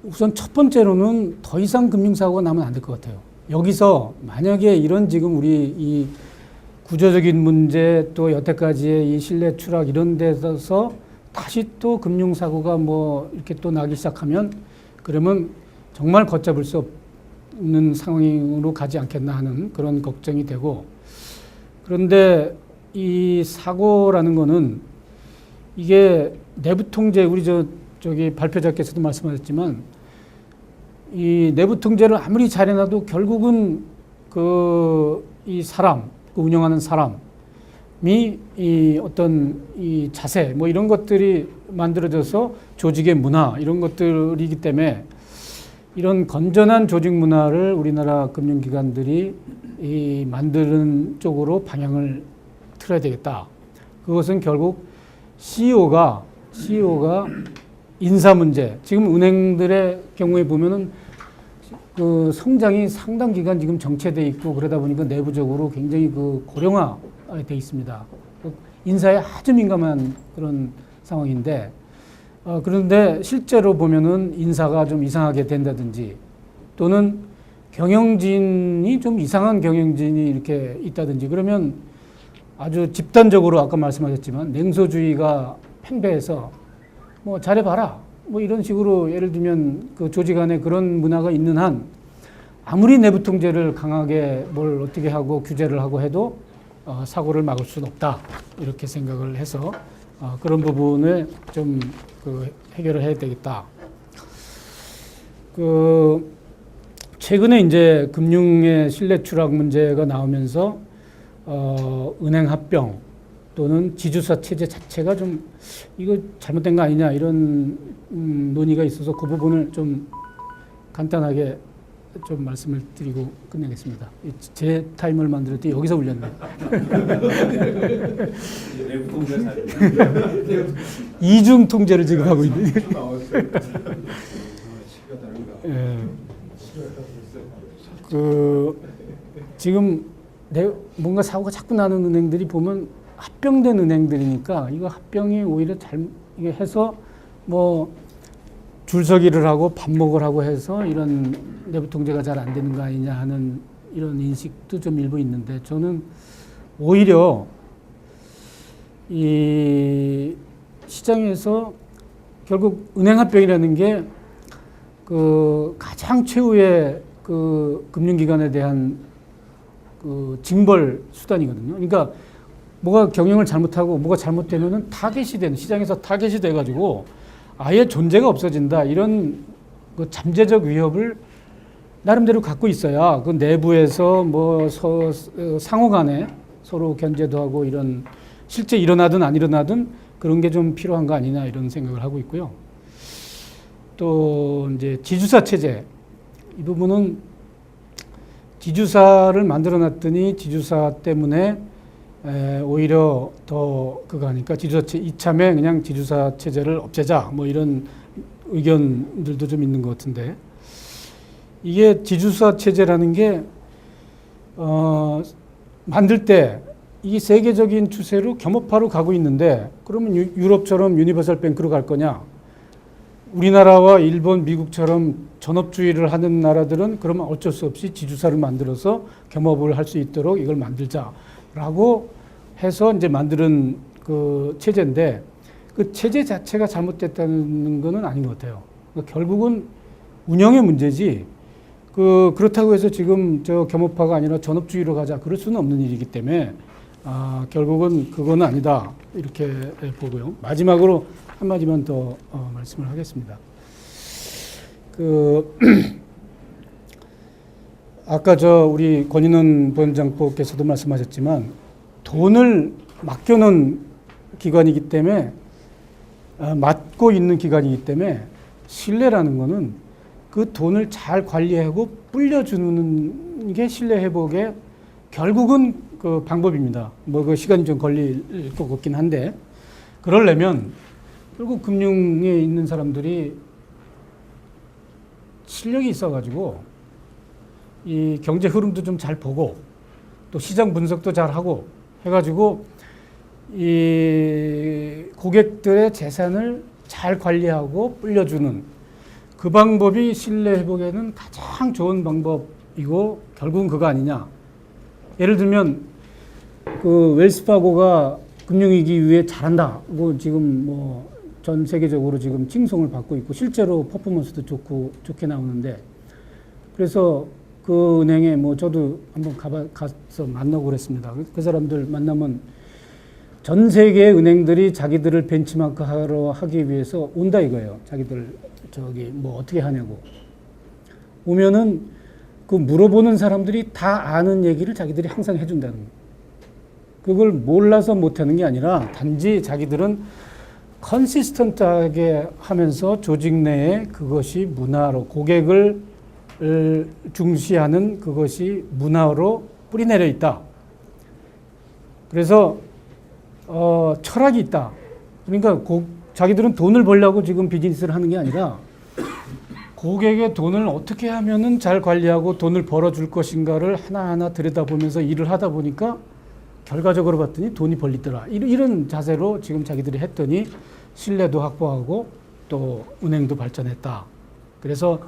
Speaker 4: 우선 첫 번째로는 더 이상 금융사고가 나면 안 될 것 같아요. 여기서 만약에 이런 지금 우리 이 구조적인 문제 또 여태까지의 이 신뢰 추락 이런 데서 다시 또 금융사고가 뭐 이렇게 또 나기 시작하면 그러면 정말 걷잡을 수 없는 상황으로 가지 않겠나 하는 그런 걱정이 되고, 그런데 이 사고라는 거는 이게 내부 통제, 우리 저기 발표자께서도 말씀하셨지만 이 내부 통제를 아무리 잘해놔도 결국은 이 사람, 그 운영하는 사람이 이 어떤 이 자세 뭐 이런 것들이 만들어져서 조직의 문화 이런 것들이기 때문에 이런 건전한 조직 문화를 우리나라 금융기관들이 이 만드는 쪽으로 방향을 틀어야 되겠다. 그것은 결국 CEO가 인사 문제. 지금 은행들의 경우에 보면은 그 성장이 상당 기간 지금 정체돼 있고 그러다 보니까 내부적으로 굉장히 그 고령화돼 있습니다. 인사에 아주 민감한 그런 상황인데, 그런데 실제로 보면은 인사가 좀 이상하게 된다든지 또는 경영진이 좀 이상한 경영진이 이렇게 있다든지 그러면 아주 집단적으로 아까 말씀하셨지만 냉소주의가 팽배해서 뭐 잘해봐라 뭐 이런 식으로 예를 들면 그 조직 안에 그런 문화가 있는 한 아무리 내부 통제를 강하게 뭘 어떻게 하고 규제를 하고 해도 사고를 막을 수는 없다 이렇게 생각을 해서 그런 부분을 좀 그 해결을 해야 되겠다. 그 최근에 이제 금융의 신뢰 추락 문제가 나오면서 은행 합병 또는 지주사 체제 자체가 좀 이거 잘못된 거 아니냐 이런 논의가 있어서 그 부분을 좀 간단하게 좀 말씀을 드리고 끝내겠습니다. 제 타임을 만들 때 여기서 울렸네요. 이중 통제를 지금 하고 있는. 예. 지금 뭔가 사고가 자꾸 나는 은행들이 보면 합병된 은행들이니까 이거 합병이 오히려 이게 해서 뭐 줄서기를 하고 밥 먹으라고 해서 이런 내부 통제가 잘 안 되는 거 아니냐 하는 이런 인식도 좀 일부 있는데, 저는 오히려 이 시장에서 결국 은행 합병이라는 게 그 가장 최후의 그 금융기관에 대한 그 징벌 수단이거든요. 그러니까 뭐가 경영을 잘못하고 뭐가 잘못되면은 타겟이 되는, 시장에서 타겟이 돼가지고 아예 존재가 없어진다. 이런 그 잠재적 위협을 나름대로 갖고 있어야 그 내부에서 뭐 상호 간에 서로 견제도 하고 이런 실제 일어나든 안 일어나든 그런 게 좀 필요한 거 아니냐 이런 생각을 하고 있고요. 또 이제 지주사 체제, 이 부분은 지주사를 만들어 놨더니 지주사 때문에 오히려 더 그거 하니까 이참에 그냥 지주사 체제를 없애자 뭐 이런 의견들도 좀 있는 것 같은데, 이게 지주사 체제라는 게 만들 때 이 세계적인 추세로 겸업화로 가고 있는데, 그러면 유럽처럼 유니버설 뱅크로 갈 거냐? 우리나라와 일본, 미국처럼 전업주의를 하는 나라들은 그러면 어쩔 수 없이 지주사를 만들어서 겸업을 할 수 있도록 이걸 만들자라고 해서 이제 만드는 그 체제인데, 그 체제 자체가 잘못됐다는 것은 아닌 것 같아요. 그러니까 결국은 운영의 문제지, 그렇다고 해서 지금 저 겸업화가 아니라 전업주의로 가자 그럴 수는 없는 일이기 때문에 결국은 그건 아니다 이렇게 보고요. 마지막으로 한마디만 더 말씀을 하겠습니다. 아까 우리 권인원 부원장께서도 말씀하셨지만 돈을 맡겨놓은 기관이기 때문에 맡고 있는 기관이기 때문에 신뢰라는 거는 그 돈을 잘 관리하고 불려주는 게 신뢰 회복의 결국은 그 방법입니다. 뭐 그 시간이 좀 걸릴 것 같긴 한데, 그러려면 결국 금융에 있는 사람들이 실력이 있어가지고 이 경제 흐름도 좀 잘 보고 또 시장 분석도 잘 하고 해가지고 이 고객들의 재산을 잘 관리하고 불려주는 그 방법이 신뢰 회복에는 가장 좋은 방법이고 결국은 그거 아니냐. 예를 들면 그 웰스파고가 금융위기 이후에 잘한다고 지금 뭐 전 세계적으로 지금 칭송을 받고 있고 실제로 퍼포먼스도 좋게 나오는데 그래서 그 은행에 뭐 저도 한번 가서 만나고 그랬습니다. 그 사람들 만나면 전 세계의 은행들이 자기들을 벤치마크 하러 하기 위해서 온다 이거예요. 자기들 저기 뭐 어떻게 하냐고. 오면은 그 물어보는 사람들이 다 아는 얘기를 자기들이 항상 해준다는 거예요. 그걸 몰라서 못하는 게 아니라 단지 자기들은 컨시스턴트하게 하면서 조직 내에 그것이 문화로 고객을 중시하는 그것이 문화로 뿌리내려 있다. 그래서 철학이 있다. 그러니까 자기들은 돈을 벌려고 지금 비즈니스를 하는 게 아니라 고객의 돈을 어떻게 하면은 잘 관리하고 돈을 벌어줄 것인가를 하나하나 들여다보면서 일을 하다 보니까 결과적으로 봤더니 돈이 벌리더라. 이런 자세로 지금 자기들이 했더니 신뢰도 확보하고 또 은행도 발전했다. 그래서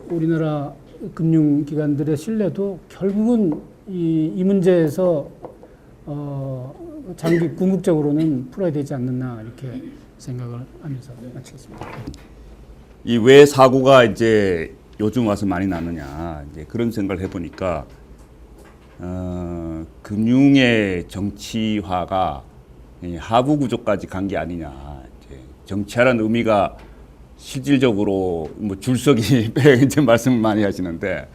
Speaker 4: 우리나라 금융기관들의 신뢰도 결국은 이 문제에서 장기 궁극적으로는 풀어야 되지 않느냐 이렇게 생각을 하면서 마치겠습니다.
Speaker 5: 이 왜 사고가 이제 요즘 와서 많이 나느냐 이제 그런 생각을 해보니까 금융의 정치화가 하부 구조까지 간 게 아니냐. 이제 정치화라는 의미가 실질적으로 뭐 줄서기 이제 말씀을 많이 하시는데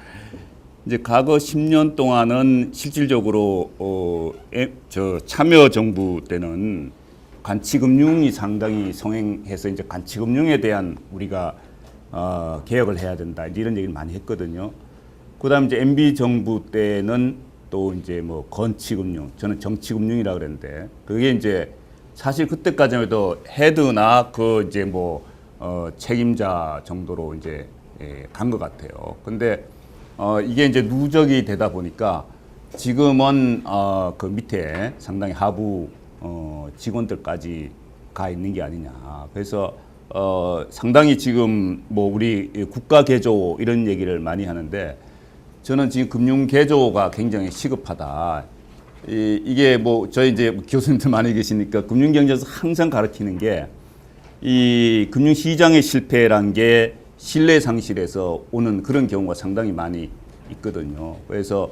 Speaker 5: 이제 과거 10년 동안은 실질적으로 저 참여정부 때는 관치금융이 상당히 성행해서 이제 관치금융에 대한 우리가 개혁을 해야 된다 이런 얘기를 많이 했거든요. 그다음 이제 MB 정부 때는 또 이제 뭐 건치금융, 저는 정치금융이라 그랬는데 그게 이제 사실 그때까지만 해도 헤드나 그 이제 뭐 책임자 정도로 이제 간 것 같아요. 근데 이게 이제 누적이 되다 보니까 지금은 그 밑에 상당히 하부 직원들까지 가 있는 게 아니냐. 그래서 상당히 지금 뭐 우리 국가 개조 이런 얘기를 많이 하는데 저는 지금 금융 개조가 굉장히 시급하다. 이게 뭐 저희 이제 교수님들 많이 계시니까 금융 경제에서 항상 가르치는 게 이 금융 시장의 실패란 게 신뢰 상실에서 오는 그런 경우가 상당히 많이 있거든요. 그래서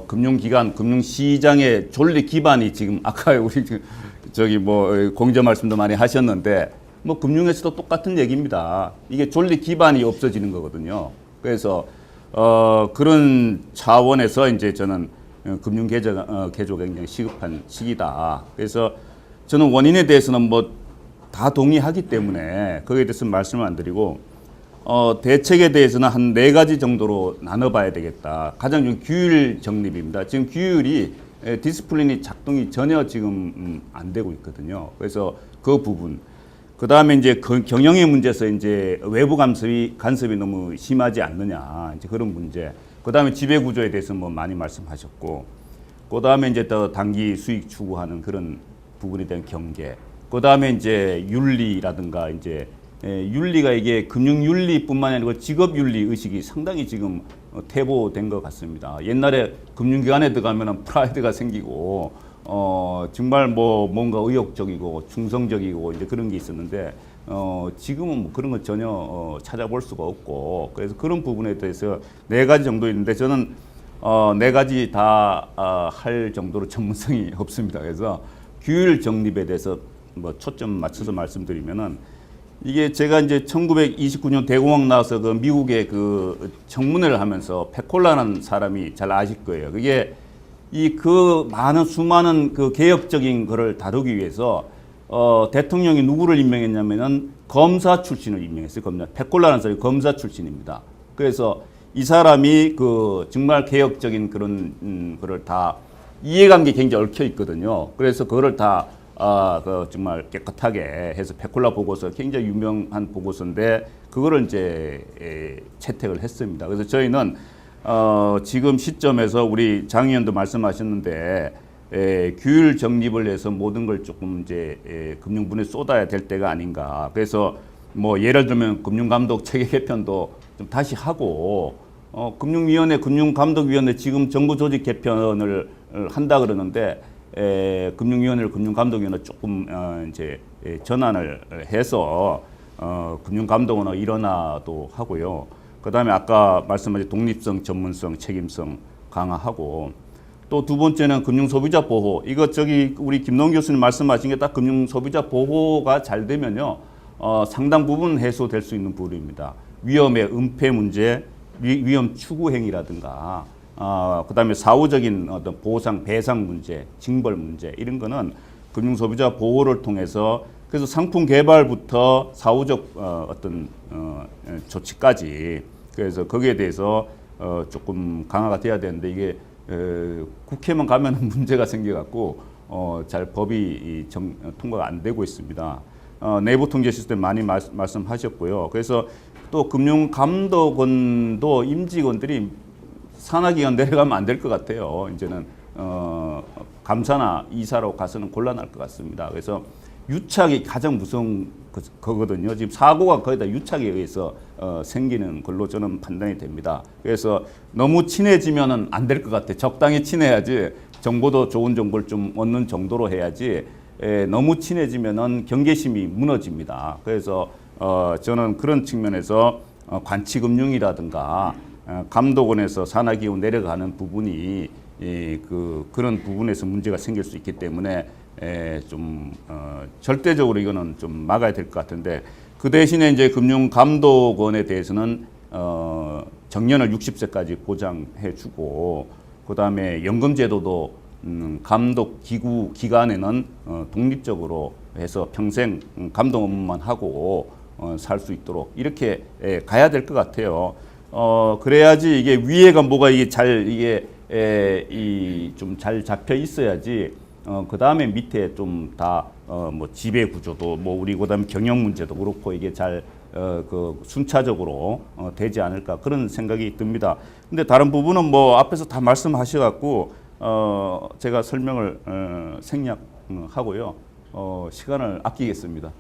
Speaker 5: 금융기관, 금융시장의 존립 기반이 지금 아까 우리 저기 뭐 공저 말씀도 많이 하셨는데 뭐 금융에서도 똑같은 얘기입니다. 이게 존립 기반이 없어지는 거거든요. 그래서 그런 차원에서 이제 저는 금융 개조가 굉장히 시급한 시기다. 그래서 저는 원인에 대해서는 뭐 다 동의하기 때문에 거기에 대해서 말씀을 안 드리고 대책에 대해서는 한 4가지 정도로 나눠봐야 되겠다. 가장 좀 규율 정립입니다. 지금 규율이 디스플린이 작동이 전혀 지금 안 되고 있거든요. 그래서 그 부분. 그 다음에 이제 경영의 문제에서 이제 외부 간섭이 너무 심하지 않느냐. 이제 그런 문제. 그 다음에 지배 구조에 대해서 뭐 많이 말씀하셨고. 그 다음에 이제 또 단기 수익 추구하는 그런 부분에 대한 경계. 그 다음에 이제 윤리라든가 이제 윤리가 이게 금융윤리뿐만 아니고 직업윤리 의식이 상당히 지금 퇴보된 것 같습니다. 옛날에 금융기관에 들어가면 프라이드가 생기고 정말 뭐 뭔가 의욕적이고 충성적이고 이제 그런 게 있었는데 지금은 뭐 그런 거 전혀 찾아볼 수가 없고 그래서 그런 부분에 대해서 4가지 정도 있는데 저는 4가지 다 할 정도로 전문성이 없습니다. 그래서 규율 정립에 대해서 뭐 초점 맞춰서 말씀드리면은 이게 제가 이제 1929년 대공황 나와서 그 미국의 그 청문회를 하면서 페콜라라는 사람이 잘 아실 거예요. 그게 그 많은 수많은 그 개혁적인 거를 다루기 위해서 대통령이 누구를 임명했냐면은 검사 출신을 임명했어요. 페콜라라는 사람이 검사 출신입니다. 그래서 이 사람이 그 정말 개혁적인 그런 거를 다 이해관계 굉장히 얽혀 있거든요. 그래서 그거를 다 그 정말 깨끗하게 해서 페콜라 보고서 굉장히 유명한 보고서인데 그거를 이제 채택을 했습니다. 그래서 저희는 지금 시점에서 우리 장 의원도 말씀하셨는데 규율 정립을 해서 모든 걸 조금 이제 금융분에 쏟아야 될 때가 아닌가. 그래서 뭐 예를 들면 금융감독 체계 개편도 좀 다시 하고 금융위원회, 금융감독위원회 지금 정부 조직 개편을 한다 그러는데 금융위원회를 금융감독위원회 조금 이제 전환을 해서 금융감독원의 일원화도 하고요. 그다음에 아까 말씀하신 독립성, 전문성, 책임성 강화하고 또 두 번째는 금융소비자 보호. 이것 저기 우리 김동훈 교수님 말씀하신 게 딱 금융소비자 보호가 잘 되면요. 상당 부분 해소될 수 있는 부분입니다. 위험의 은폐 문제, 위험 추구 행위라든가 그다음에 사후적인 어떤 보상, 배상 문제, 징벌 문제 이런 거는 금융소비자 보호를 통해서 그래서 상품 개발부터 사후적 어떤 조치까지 그래서 거기에 대해서 조금 강화가 돼야 되는데 이게 국회만 가면 문제가 생겨갖고 잘 법이 통과가 안 되고 있습니다. 내부 통제 시스템 많이 말씀하셨고요. 그래서 또 금융감독원도 임직원들이 산하기관 내려가면 안 될 것 같아요. 이제는 감사나 이사로 가서는 곤란할 것 같습니다. 그래서 유착이 가장 무서운 거거든요. 지금 사고가 거의 다 유착에 의해서 생기는 걸로 저는 판단이 됩니다. 그래서 너무 친해지면은 안 될 것 같아요. 적당히 친해야지 정보도 좋은 정보를 좀 얻는 정도로 해야지 너무 친해지면은 경계심이 무너집니다. 그래서 저는 그런 측면에서 관치금융이라든가 감독원에서 산하기관 내려가는 부분이 그런 부분에서 문제가 생길 수 있기 때문에 좀 절대적으로 이거는 좀 막아야 될 것 같은데 그 대신에 이제 금융감독원에 대해서는 정년을 60세까지 보장해주고 그 다음에 연금제도도 감독 기관에는 독립적으로 해서 평생 감독 업무만 하고 살 수 있도록 이렇게 가야 될 것 같아요. 그래야지 이게 위에가 뭐가 이게 잘 이게 좀 잘 잡혀 있어야지. 그 다음에 밑에 좀 다 뭐 지배 구조도 뭐 우리 그다음에 경영 문제도 그렇고 이게 잘 그 순차적으로 되지 않을까 그런 생각이 듭니다. 근데 다른 부분은 뭐 앞에서 다 말씀하셔갖고 제가 설명을 생략하고요. 시간을 아끼겠습니다.